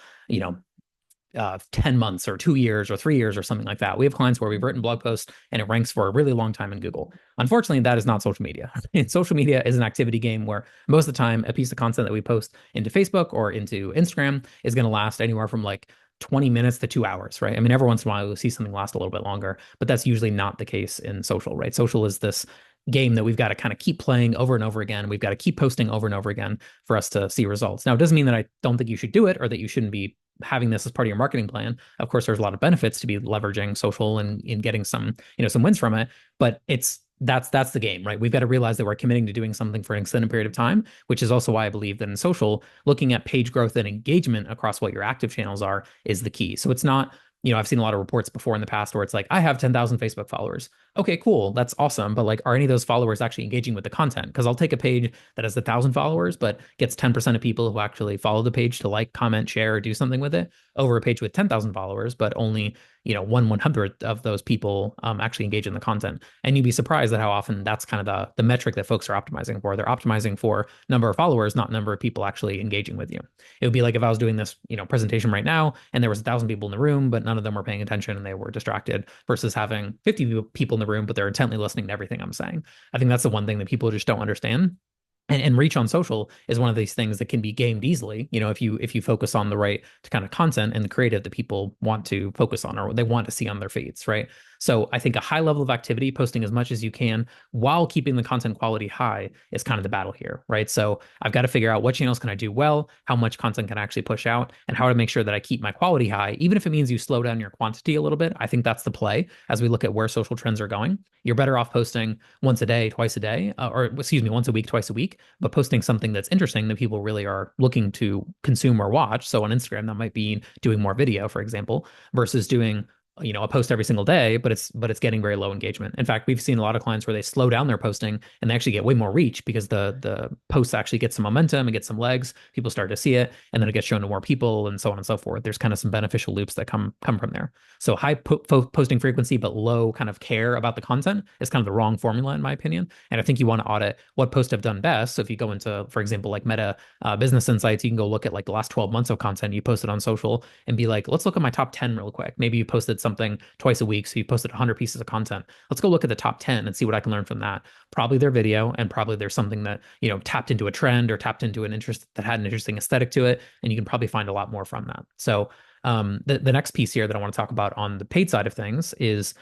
10 months or 2 years or 3 years or something like that. We have clients where we've written blog posts and it ranks for a really long time in Google. Unfortunately, that is not social media. And social media is an activity game where most of the time a piece of content that we post into Facebook or into Instagram is going to last anywhere from like 20 minutes to 2 hours, right? I mean, every once in a while you'll see something last a little bit longer, but that's usually not the case in social, right? Social is this game that we've got to kind of keep playing over and over again. We've got to keep posting over and over again for us to see results. Now, it doesn't mean that I don't think you should do it or that you shouldn't be having this as part of your marketing plan. Of course, there's a lot of benefits to be leveraging social and in getting some, some wins from it, but that's the game, right? We've got to realize that we're committing to doing something for an extended period of time, which is also why I believe that in social, looking at page growth and engagement across what your active channels are is the key. So it's not, I've seen a lot of reports before in the past where it's like, I have 10,000 Facebook followers. Okay, cool. That's awesome. But like, are any of those followers actually engaging with the content? Because I'll take a page that has 1,000 followers, but gets 10% of people who actually follow the page to like, comment, share, or do something with it over a page with 10,000 followers, but only, 1/100th of those people actually engage in the content. And you'd be surprised at how often that's kind of the metric that folks are optimizing for. They're optimizing for number of followers, not number of people actually engaging with you. It would be like if I was doing this, presentation right now and there was 1,000 people in the room, but none of them were paying attention and they were distracted versus having 50 people in the room, but they're intently listening to everything I'm saying. I think that's the one thing that people just don't understand. And reach on social is one of these things that can be gamed easily, if you focus on the right kind of content and the creative that people want to focus on or they want to see on their feeds, right? So I think a high level of activity, posting as much as you can while keeping the content quality high is kind of the battle here, right? So I've got to figure out what channels can I do well, how much content can I actually push out, and how to make sure that I keep my quality high, even if it means you slow down your quantity a little bit. I think that's the play as we look at where social trends are going. You're better off posting once a day, twice a day, or excuse me, once a week, twice a week, but posting something that's interesting that people really are looking to consume or watch. So on Instagram, that might be doing more video, for example, versus doing a post every single day, but it's getting very low engagement. In fact, we've seen a lot of clients where they slow down their posting and they actually get way more reach because the posts actually get some momentum and get some legs. People start to see it, and then it gets shown to more people, and so on and so forth. There's kind of some beneficial loops that come from there. So high posting frequency but low kind of care about the content is kind of the wrong formula in my opinion. And I think you want to audit what posts have done best. So if you go into, for example, like Meta Business Insights, you can go look at like the last 12 months of content you posted on social and be like, let's look at my top 10 real quick. Maybe you posted something twice a week, so you posted 100 pieces of content. Let's go look at the top 10 and see what I can learn from that. Probably their video, and probably there's something that tapped into a trend or tapped into an interest that had an interesting aesthetic to it, and you can probably find a lot more from that. So the next piece here that I want to talk about on the paid side of things is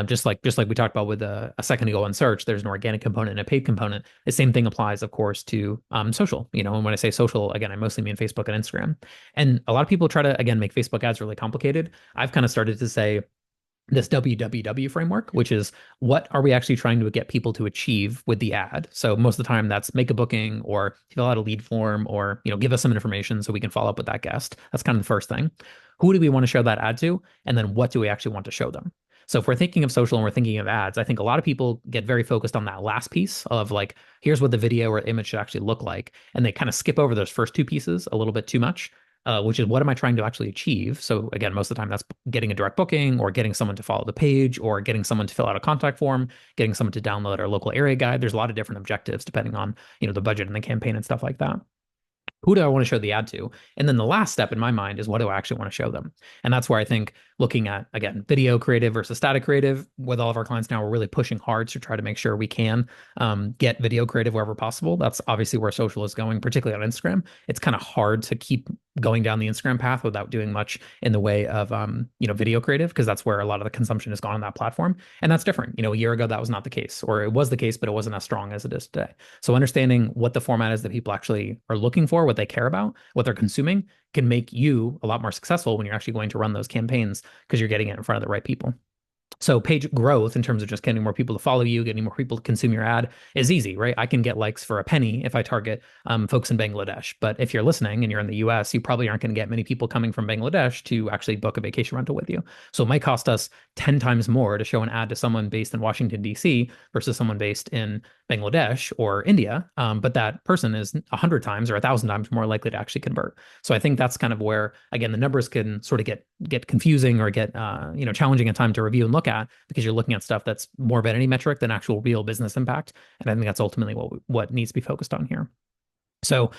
just like we talked about with a second ago on search, there's an organic component and a paid component. The same thing applies, of course, to social. And when I say social, again, I mostly mean Facebook and Instagram. And a lot of people try to, again, make Facebook ads really complicated. I've kind of started to say this WWW framework, which is what are we actually trying to get people to achieve with the ad? So most of the time that's make a booking or fill out a lead form or, give us some information so we can follow up with that guest. That's kind of the first thing. Who do we want to show that ad to? And then what do we actually want to show them? So if we're thinking of social and we're thinking of ads, I think a lot of people get very focused on that last piece of like, here's what the video or image should actually look like. And they kind of skip over those first two pieces a little bit too much. Which is what am I trying to actually achieve? So again, most of the time that's getting a direct booking or getting someone to follow the page or getting someone to fill out a contact form, getting someone to download our local area guide. There's a lot of different objectives depending on, the budget and the campaign and stuff like that. Who do I want to show the ad to? And then the last step in my mind is what do I actually want to show them? And that's where I think looking at, again, video creative versus static creative with all of our clients now, we're really pushing hard to try to make sure we can get video creative wherever possible. That's obviously where social is going, particularly on Instagram. It's kind of hard to keep going down the Instagram path without doing much in the way of, video creative, because that's where a lot of the consumption has gone on that platform. And that's different. A year ago, that was not the case, or it was the case, but it wasn't as strong as it is today. So understanding what the format is that people actually are looking for, what they care about, what they're consuming can make you a lot more successful when you're actually going to run those campaigns because you're getting it in front of the right people. So page growth in terms of just getting more people to follow you, getting more people to consume your ad is easy, right? I can get likes for a penny if I target folks in Bangladesh. But if you're listening and you're in the US, you probably aren't going to get many people coming from Bangladesh to actually book a vacation rental with you. So it might cost us 10 times more to show an ad to someone based in Washington, D.C. versus someone based in Bangladesh or India. But that person is 100 times or 1,000 times more likely to actually convert. So I think that's kind of where, again, the numbers can sort of get confusing or get challenging at time to review and look at, because you're looking at stuff that's more vanity metric than actual real business impact. And I think that's ultimately what needs to be focused on here. So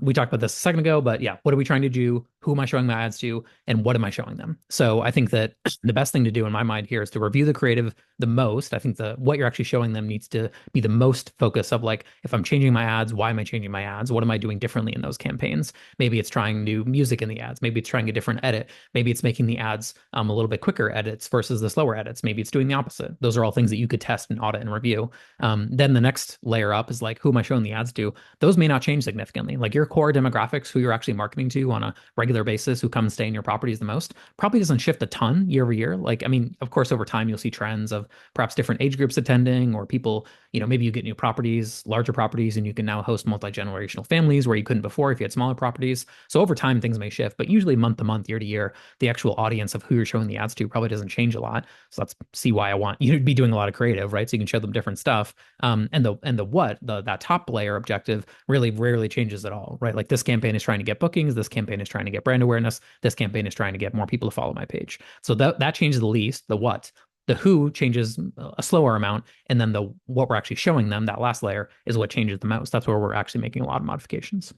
we talked about this a second ago, but yeah, what are we trying to do? who am I showing my ads to, and what am I showing them? So I think that the best thing to do in my mind here is to review the creative the most. I think the what you're actually showing them needs to be the most focus of like, if I'm changing my ads, why am I changing my ads? What am I doing differently in those campaigns? Maybe it's trying new music in the ads. Maybe it's trying a different edit. Maybe it's making the ads a little bit quicker edits versus the slower edits. Maybe it's doing the opposite. Those are all things that you could test and audit and review. Then the next layer up is like, who am I showing the ads to? Those may not change significantly. Like your core demographics, who you're actually marketing to on a regular basis, who come and stay in your properties the most, probably doesn't shift a ton year over year. Like, I mean, of course, over time, you'll see trends of perhaps different age groups attending, or people, maybe you get new properties, larger properties, and you can now host multi-generational families where you couldn't before if you had smaller properties. So over time, things may shift, but usually month to month, year to year, the actual audience of who you're showing the ads to probably doesn't change a lot. So let's see why I want you to be doing a lot of creative, right? So you can show them different stuff. That top layer objective really rarely changes at all, right? Like this campaign is trying to get bookings, this campaign is trying to get brand awareness, this campaign is trying to get more people to follow my page. So that changes the least. The what, the who changes a slower amount, and then the what we're actually showing them, that last layer, is what changes the most. That's where we're actually making a lot of modifications.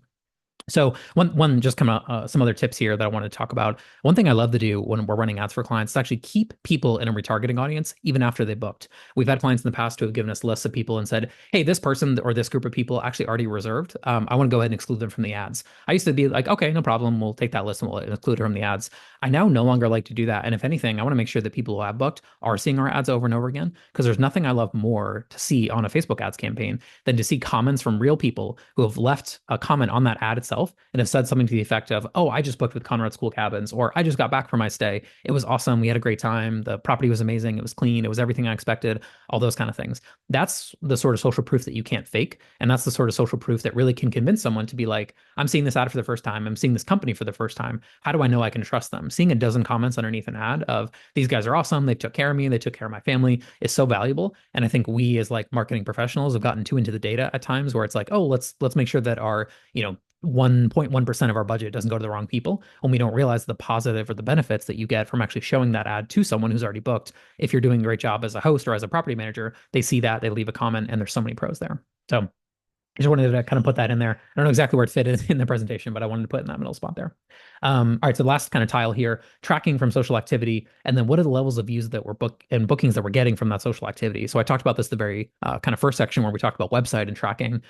So one just kind of some other tips here that I want to talk about. One thing I love to do when we're running ads for clients is actually keep people in a retargeting audience even after they booked. We've had clients in the past who have given us lists of people and said, hey, this person or this group of people actually already reserved. I want to go ahead and exclude them from the ads. I used to be like, okay, no problem. We'll take that list and we'll include her from the ads. I now no longer like to do that. And if anything, I want to make sure that people who have booked are seeing our ads over and over again, because there's nothing I love more to see on a Facebook ads campaign than to see comments from real people who have left a comment on that ad itself and have said something to the effect of, oh, I just booked with Conrad School Cabins, or I just got back from my stay. It was awesome. We had a great time. The property was amazing. It was clean. It was everything I expected, all those kind of things. That's the sort of social proof that you can't fake. And that's the sort of social proof that really can convince someone to be like, I'm seeing this ad for the first time. I'm seeing this company for the first time. How do I know I can trust them? Seeing a dozen comments underneath an ad of, these guys are awesome, they took care of me, they took care of my family, is so valuable. And I think we as like marketing professionals have gotten too into the data at times where it's like, oh, let's make sure that our, 1.1% of our budget doesn't go to the wrong people, when we don't realize the positive or the benefits that you get from actually showing that ad to someone who's already booked. If you're doing a great job as a host or as a property manager, they see that, they leave a comment, and there's so many pros there. So I just wanted to kind of put that in there. I don't know exactly where it fit in the presentation, but I wanted to put it in that middle spot there. All right, so the last kind of tile here, tracking from social activity, and then what are the levels of views that we're bookings that we're getting from that social activity. So I talked about this the very kind of first section where we talked about website and tracking.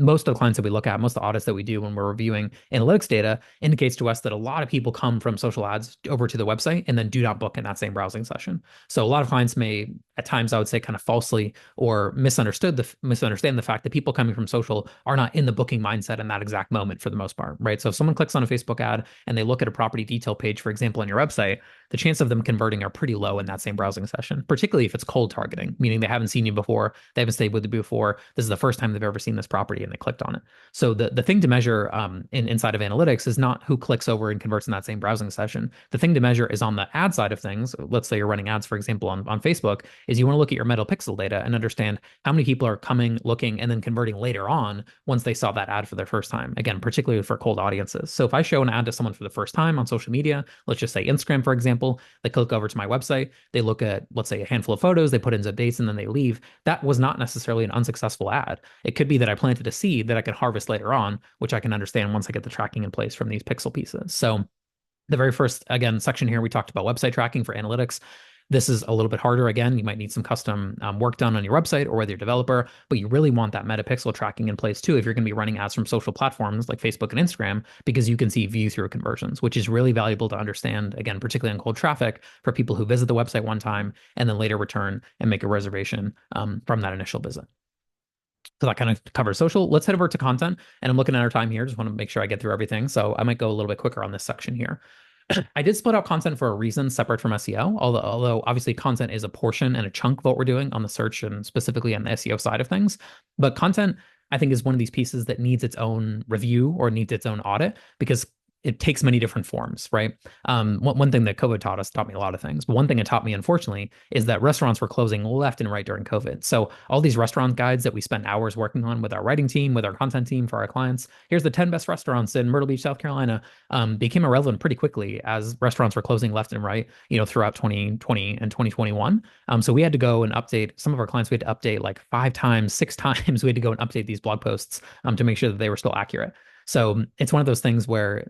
Most of the clients that we look at, most of the audits that we do when we're reviewing analytics data, indicates to us that a lot of people come from social ads over to the website and then do not book in that same browsing session. So a lot of clients may, at times, I would say, kind of falsely or misunderstand the fact that people coming from social are not in the booking mindset in that exact moment for the most part, right? So if someone clicks on a Facebook ad and they look at a property detail page, for example, on your website, the chance of them converting are pretty low in that same browsing session, particularly if it's cold targeting, meaning they haven't seen you before, they haven't stayed with you before, this is the first time they've ever seen this property and they clicked on it. So the thing to measure inside of analytics is not who clicks over and converts in that same browsing session. The thing to measure is on the ad side of things. Let's say you're running ads, for example, on Facebook, is you want to look at your meta pixel data and understand how many people are coming, looking, and then converting later on once they saw that ad for their first time. Again, particularly for cold audiences. So if I show an ad to someone for the first time on social media, let's just say Instagram, for example, they click over to my website, they look at, let's say, a handful of photos, they put in some dates, and then they leave. That was not necessarily an unsuccessful ad. It could be that I planted a seed that I could harvest later on, which I can understand once I get the tracking in place from these pixel pieces. So the very first, again, section here, we talked about website tracking for analytics. This is a little bit harder. Again, you might need some custom work done on your website or with your developer, but you really want that metapixel tracking in place too if you're going to be running ads from social platforms like Facebook and Instagram, because you can see view-through conversions, which is really valuable to understand, again, particularly on cold traffic, for people who visit the website one time and then later return and make a reservation from that initial visit. So that kind of covers social. Let's head over to content. And I'm looking at our time here. Just want to make sure I get through everything. So I might go a little bit quicker on this section here. I did split out content for a reason separate from SEO, although obviously content is a portion and a chunk of what we're doing on the search and specifically on the SEO side of things. But content, I think, is one of these pieces that needs its own review or needs its own audit, because it takes many different forms, right? One thing that COVID taught me a lot of things, but one thing it taught me, unfortunately, is that restaurants were closing left and right during COVID. So all these restaurant guides that we spent hours working on with our writing team, with our content team for our clients, here's the 10 best restaurants in Myrtle Beach, South Carolina, became irrelevant pretty quickly as restaurants were closing left and right, throughout 2020 and 2021. So we had to go and update some of our clients. We had to update like 5 times, 6 times. We had to go and update these blog posts to make sure that they were still accurate. So it's one of those things where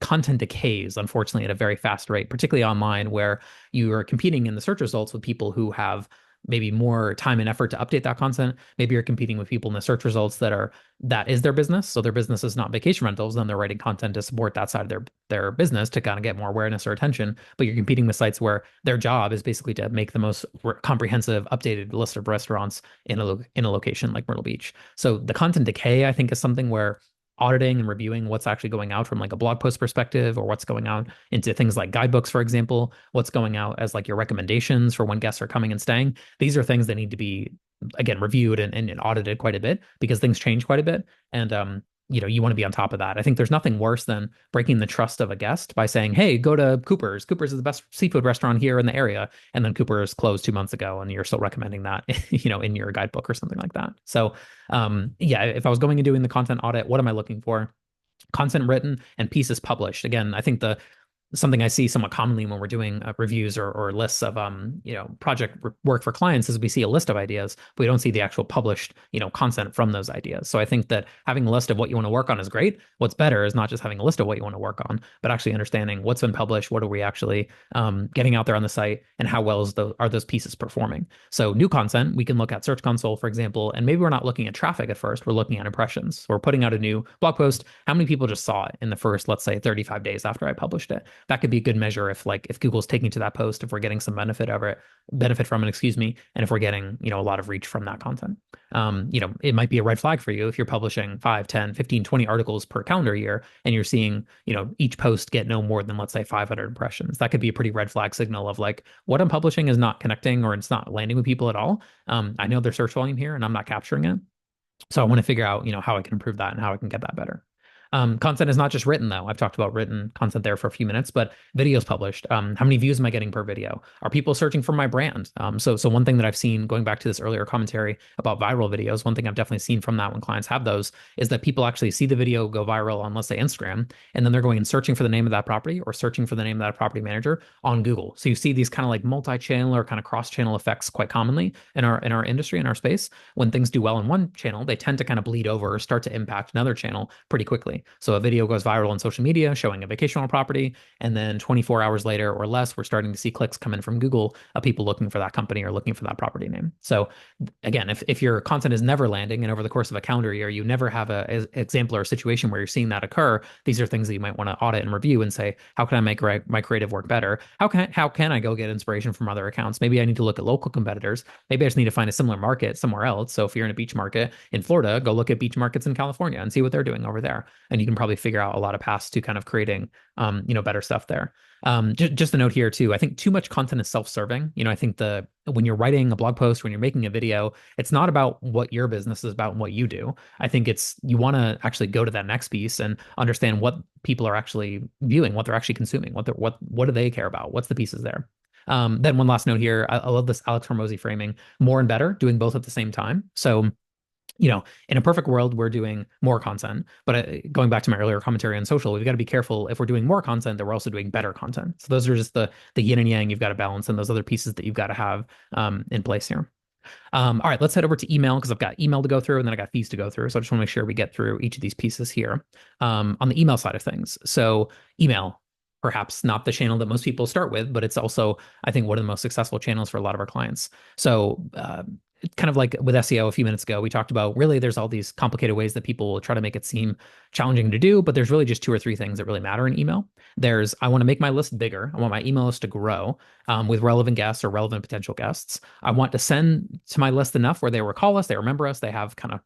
content decays, unfortunately, at a very fast rate, particularly online, where you are competing in the search results with people who have maybe more time and effort to update that content. Maybe you're competing with people in the search results that is their business. So their business is not vacation rentals, then they're writing content to support that side of their business to kind of get more awareness or attention. But you're competing with sites where their job is basically to make the most comprehensive updated list of restaurants in a location like Myrtle Beach. So the content decay, I think, is something where auditing and reviewing what's actually going out from like a blog post perspective, or what's going out into things like guidebooks, for example, what's going out as like your recommendations for when guests are coming and staying. These are things that need to be, again, reviewed and audited quite a bit, because things change quite a bit. And you want to be on top of that. I think there's nothing worse than breaking the trust of a guest by saying, "Hey, go to Cooper's. Cooper's is the best seafood restaurant here in the area," and then Cooper's closed 2 months ago, and you're still recommending that, in your guidebook or something like that. So, yeah, if I was going and doing the content audit, what am I looking for? Content written and pieces published. Again, I think the something I see somewhat commonly when we're doing reviews or lists of project work for clients is we see a list of ideas, but we don't see the actual published content from those ideas. So I think that having a list of what you want to work on is great. What's better is not just having a list of what you want to work on, but actually understanding what's been published, what are we actually getting out there on the site, and how well are those pieces performing. So new content, we can look at Search Console, for example, and maybe we're not looking at traffic at first, we're looking at impressions. So we're putting out a new blog post. How many people just saw it in the first, let's say, 35 days after I published it? That could be a good measure if Google's taking to that post, if we're getting some benefit from it, excuse me, and if we're getting, a lot of reach from that content. It might be a red flag for you if you're publishing 5, 10, 15, 20 articles per calendar year, and you're seeing, each post get no more than, let's say, 500 impressions. That could be a pretty red flag signal of like, what I'm publishing is not connecting, or it's not landing with people at all. I know there's search volume here and I'm not capturing it. So I want to figure out, how I can improve that and how I can get that better. Content is not just written, though. I've talked about written content there for a few minutes, but videos published. How many views am I getting per video? Are people searching for my brand? So one thing that I've seen, going back to this earlier commentary about viral videos, one thing I've definitely seen from that when clients have those is that people actually see the video go viral on, let's say, Instagram, and then they're going and searching for the name of that property or searching for the name of that property manager on Google. So you see these kind of like multi-channel or kind of cross-channel effects quite commonly in our industry, in our space. When things do well in one channel, they tend to kind of bleed over or start to impact another channel pretty quickly. So a video goes viral on social media showing a vacation rental property, and then 24 hours later or less, we're starting to see clicks come in from Google of people looking for that company or looking for that property name. So again, if your content is never landing, and over the course of a calendar year, you never have an example or a situation where you're seeing that occur, these are things that you might want to audit and review and say, how can I make my creative work better? How can I go get inspiration from other accounts? Maybe I need to look at local competitors. Maybe I just need to find a similar market somewhere else. So if you're in a beach market in Florida, go look at beach markets in California and see what they're doing over there. And you can probably figure out a lot of paths to kind of creating, better stuff there. Just a note here too, I think too much content is self-serving. I think when you're writing a blog post, when you're making a video, it's not about what your business is about and what you do. I think you want to actually go to that next piece and understand what people are actually viewing, what they're actually consuming, what do they care about? What's the pieces there? Then one last note here. I love this Alex Hormozy framing, more and better, doing both at the same time. So in a perfect world, we're doing more content. But going back to my earlier commentary on social, we've got to be careful if we're doing more content that we're also doing better content. So those are just the yin and yang you've got to balance, and those other pieces that you've got to have in place here. All right, let's head over to email, because I've got email to go through and then I got fees to go through. So I just want to make sure we get through each of these pieces here on the email side of things. So email, perhaps not the channel that most people start with, but it's also, I think, one of the most successful channels for a lot of our clients. So kind of like with SEO a few minutes ago, we talked about really there's all these complicated ways that people will try to make it seem challenging to do, but there's really just 2 or 3 things that really matter in email. I want to make my list bigger. I want my email list to grow with relevant guests or relevant potential guests. I want to send to my list enough where they recall us, they remember us, they have kind of,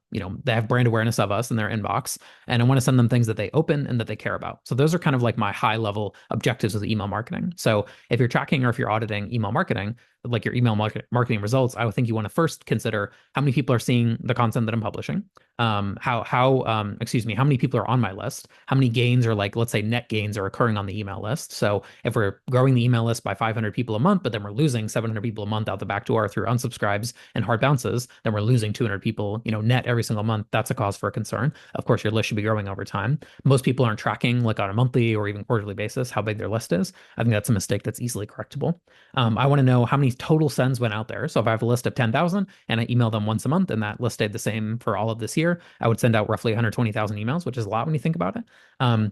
they have brand awareness of us in their inbox. And I want to send them things that they open and that they care about. So those are kind of like my high level objectives with email marketing. So if you're tracking or if you're auditing email marketing, like your email marketing results, I would think you want to first consider how many people are seeing the content that I'm publishing. How many people are on my list? How many gains or let's say net gains are occurring on the email list? So if we're growing the email list by 500 people a month, but then we're losing 700 people a month out the back door through unsubscribes and hard bounces, then we're losing 200 people, net every single month. That's a cause for concern. Of course, your list should be growing over time. Most people aren't tracking on a monthly or even quarterly basis how big their list is. I think that's a mistake that's easily correctable. I want to know how many total sends went out there. So if I have a list of 10,000 and I email them once a month and that list stayed the same for all of this year, I would send out roughly 120,000 emails, which is a lot when you think about it.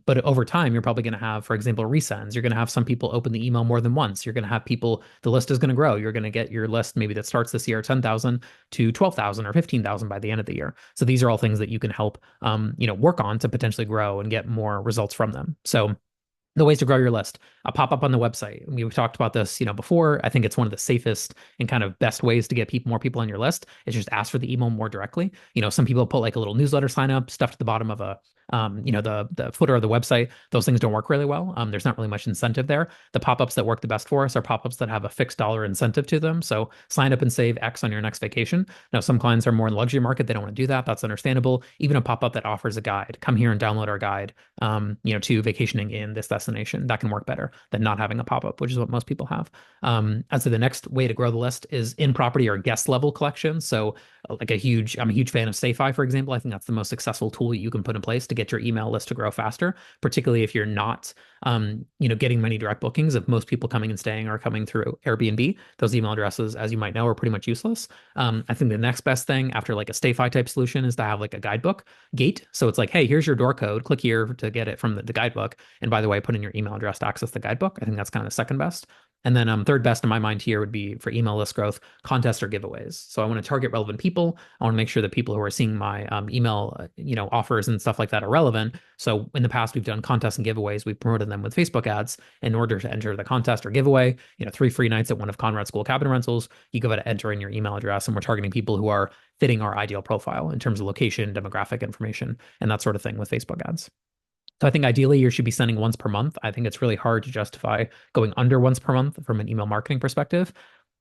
But over time, you're probably going to have, for example, resends. You're going to have some people open the email more than once. You're going to have people, the list is going to grow. You're going to get your list maybe that starts this year at 10,000 to 12,000 or 15,000 by the end of the year. So these are all things that you can help, work on to potentially grow and get more results from them. So the ways to grow your list, a pop-up on the website. We've talked about this, before. I think it's one of the safest and kind of best ways to get more people on your list is just ask for the email more directly. Some people put like a little newsletter sign up stuff to the bottom of the footer of the website. Those things don't work really well. There's not really much incentive there. The pop-ups that work the best for us are pop-ups that have a fixed dollar incentive to them. So sign up and save X on your next vacation. Now, some clients are more in the luxury market. They don't want to do that. That's understandable. Even a pop-up that offers a guide, come here and download our guide, to vacationing in this destination. That can work better than not having a pop-up, which is what most people have. I'd say the next way to grow the list is in property or guest level collections. So like I'm a huge fan of SafeFi, for example. I think that's the most successful tool that you can put in place to get your email list to grow faster, particularly if you're not, getting many direct bookings. If most people coming and staying are coming through Airbnb, those email addresses, as you might know, are pretty much useless. I think the next best thing after like a SafeFi type solution is to have like a guidebook gate. So it's like, hey, here's your door code. Click here to get it from the guidebook. And by the way, put in your email address to access the guidebook. I think that's kind of second best. And then third best in my mind here would be for email list growth, contests or giveaways. So I want to target relevant people. I want to make sure that people who are seeing my email, offers and stuff like that are relevant. So in the past, we've done contests and giveaways. We've promoted them with Facebook ads in order to enter the contest or giveaway. 3 free nights at one of Conrad School cabin rentals. You go to enter in your email address, and we're targeting people who are fitting our ideal profile in terms of location, demographic information, and that sort of thing with Facebook ads. So I think ideally you should be sending once per month. I think it's really hard to justify going under once per month from an email marketing perspective.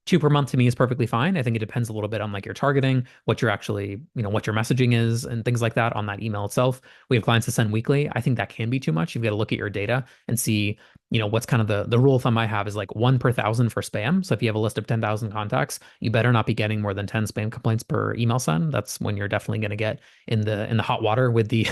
2 per month to me is perfectly fine. I think it depends a little bit on like your targeting, what you're actually, what your messaging is and things like that on that email itself. We have clients that send weekly. I think that can be too much. You've got to look at your data and see, what's kind of the rule of thumb I have is like 1 per 1,000 for spam. So if you have a list of 10,000 contacts, you better not be getting more than 10 spam complaints per email send. That's when you're definitely going to get in the hot water with the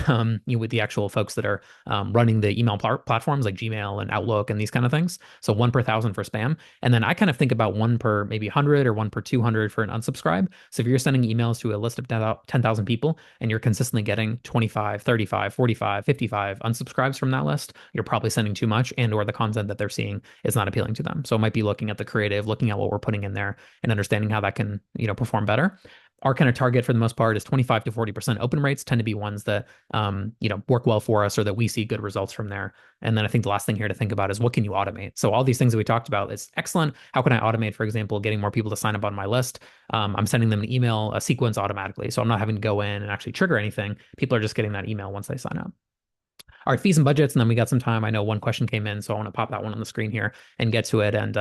with the actual folks that are running the email platforms like Gmail and Outlook and these kind of things. So 1 per 1,000 for spam. And then I kind of think about 1 per maybe 100 or 1 per 200 for an unsubscribe. So if you're sending emails to a list of 10,000 people and you're consistently getting 25, 35, 45, 55 unsubscribes from that list, you're probably sending too much and or the content that they're seeing is not appealing to them. So it might be looking at the creative, looking at what we're putting in there and understanding how that can, perform better. Our kind of target for the most part is 25 to 40% open rates tend to be ones that, work well for us or that we see good results from there. And then I think the last thing here to think about is what can you automate? So all these things that we talked about is excellent. How can I automate, for example, getting more people to sign up on my list? I'm sending them an email, a sequence automatically. So I'm not having to go in and actually trigger anything. People are just getting that email once they sign up. All right, fees and budgets, and then we got some time. I know one question came in, so I want to pop that one on the screen here and get to it. And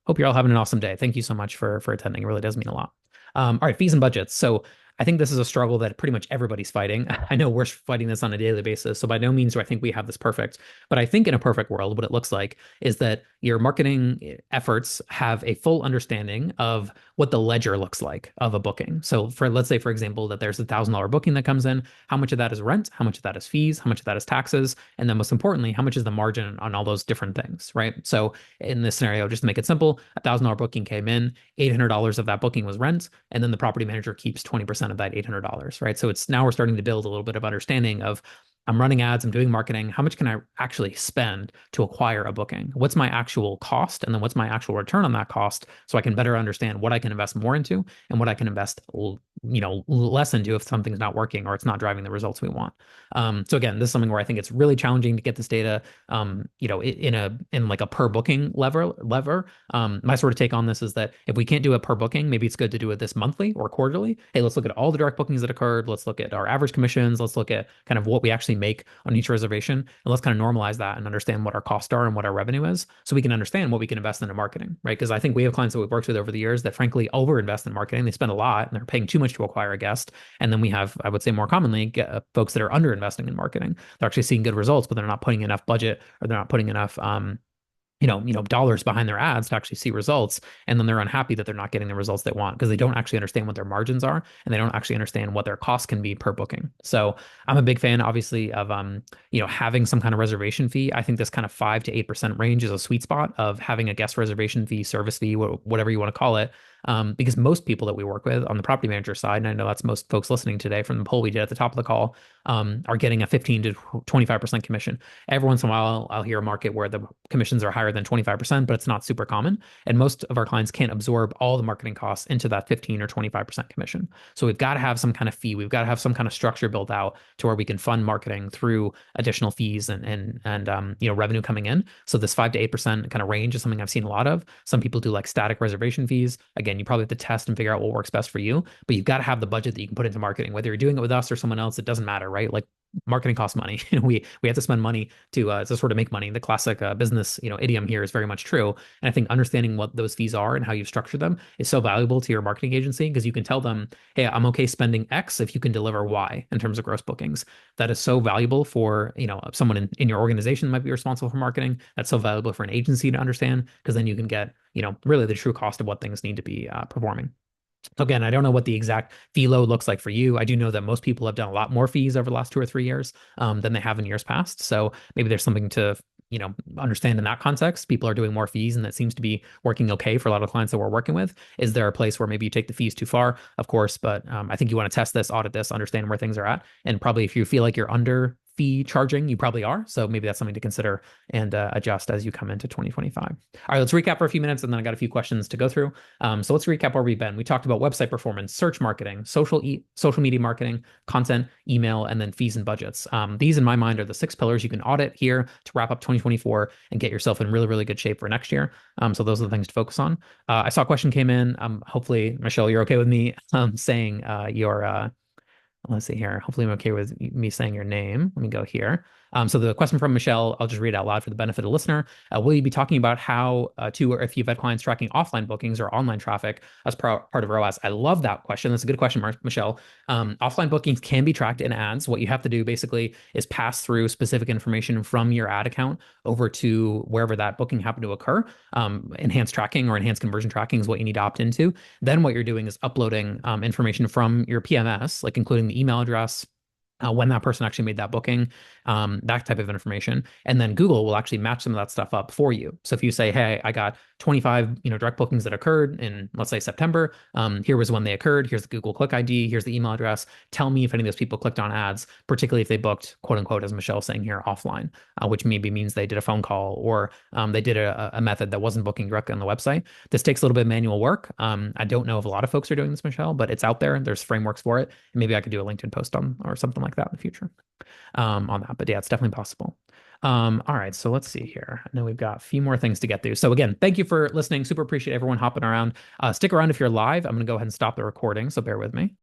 hope you're all having an awesome day. Thank you so much for attending. It really does mean a lot. All right, fees and budgets. So I think this is a struggle that pretty much everybody's fighting. I know we're fighting this on a daily basis, so by no means do I think we have this perfect. But I think in a perfect world, what it looks like is that your marketing efforts have a full understanding of what the ledger looks like of a booking. So let's say, for example, that there's $1,000 booking that comes in. How much of that is rent? How much of that is fees? How much of that is taxes? And then most importantly, how much is the margin on all those different things, right? So in this scenario, just to make it simple, $1,000 booking came in, $800 of that booking was rent, and then the property manager keeps 20% of that $800, right? So now we're starting to build a little bit of understanding of I'm running ads, I'm doing marketing. How much can I actually spend to acquire a booking? What's my actual cost? And then what's my actual return on that cost? So I can better understand what I can invest more into and what I can invest, less into if something's not working or it's not driving the results we want. So again, this is something where I think it's really challenging to get this data, in like a per booking lever. My sort of take on this is that if we can't do it per booking, maybe it's good to do it this monthly or quarterly. Hey, let's look at all the direct bookings that occurred. Let's look at our average commissions. Let's look at kind of what we actually make on each reservation. And let's kind of normalize that and understand what our costs are and what our revenue is so we can understand what we can invest into marketing, right? Because I think we have clients that we've worked with over the years that frankly overinvest in marketing. They spend a lot and they're paying too much to acquire a guest. And then we have, I would say more commonly, folks that are underinvesting in marketing. They're actually seeing good results, but they're not putting enough budget or they're not putting enough dollars behind their ads to actually see results, and then they're unhappy that they're not getting the results they want because they don't actually understand what their margins are and they don't actually understand what their costs can be per booking. So I'm a big fan, obviously, of having some kind of reservation fee. I think this kind of 5 to 8% range is a sweet spot of having a guest reservation fee, service fee, whatever you want to call it. Because most people that we work with on the property manager side, and I know that's most folks listening today from the poll we did at the top of the call, are getting a 15 to 25% commission. Every once in a while, I'll hear a market where the commissions are higher than 25%, but it's not super common. And most of our clients can't absorb all the marketing costs into that 15 or 25% commission. So we've got to have some kind of fee. We've got to have some kind of structure built out to where we can fund marketing through additional fees and revenue coming in. So this 5 to 8% kind of range is something I've seen a lot of. Some people do like static reservation fees. Again, you probably have to test and figure out what works best for you, but you've got to have the budget that you can put into marketing. Whether you're doing it with us or someone else, it doesn't matter, right? Like marketing costs money. We have to spend money to sort of make money. The classic business idiom here is very much true. And I think understanding what those fees are and how you structure them is so valuable to your marketing agency because you can tell them, hey, I'm okay spending X if you can deliver Y in terms of gross bookings. That is so valuable for someone in your organization that might be responsible for marketing. That's so valuable for an agency to understand because then you can get really the true cost of what things need to be performing. So again, I don't know what the exact fee load looks like for you. I do know that most people have done a lot more fees over the last 2 or 3 years than they have in years past. So maybe there's something to understand in that context. People are doing more fees, and that seems to be working okay for a lot of clients that we're working with. Is there a place where maybe you take the fees too far? Of course, but I think you want to test this, audit this, understand where things are at, and probably if you feel like you're under fee charging, you probably are. So maybe that's something to consider and adjust as you come into 2025. All right, let's recap for a few minutes, and then I got a few questions to go through. So let's recap where we've been. We talked about website performance, search marketing, social media marketing, content, email, and then fees and budgets. These, in my mind, are the 6 pillars you can audit here to wrap up 2024 and get yourself in really, really good shape for next year. So those are the things to focus on. I saw a question came in. Hopefully, Michelle, you're okay with me saying your let's see here. Hopefully I'm okay with me saying your name. Let me go here. So the question from Michelle, I'll just read out loud for the benefit of the listener. Will you be talking about how or if you've had clients tracking offline bookings or online traffic as part of ROAS? I love that question. That's a good question, Michelle. Offline bookings can be tracked in ads. What you have to do basically is pass through specific information from your ad account over to wherever that booking happened to occur. Enhanced tracking or enhanced conversion tracking is what you need to opt into. Then what you're doing is uploading information from your PMS, like including the email address, when that person actually made that booking, that type of information. And then Google will actually match some of that stuff up for you. So if you say, hey, I got 25, direct bookings that occurred in, let's say, September, here was when they occurred. Here's the Google Click ID. Here's the email address. Tell me if any of those people clicked on ads, particularly if they booked, quote unquote, as Michelle's saying here, offline, which maybe means they did a phone call or they did a method that wasn't booking directly on the website. This takes a little bit of manual work. I don't know if a lot of folks are doing this, Michelle, but it's out there. There's frameworks for it. And maybe I could do a LinkedIn post on or something like that in the future on that. But yeah, it's definitely possible. All right, so let's see here. I know we've got a few more things to get through. So again, thank you for listening. Super appreciate everyone hopping around. Stick around if you're live. I'm going to go ahead and stop the recording, so bear with me.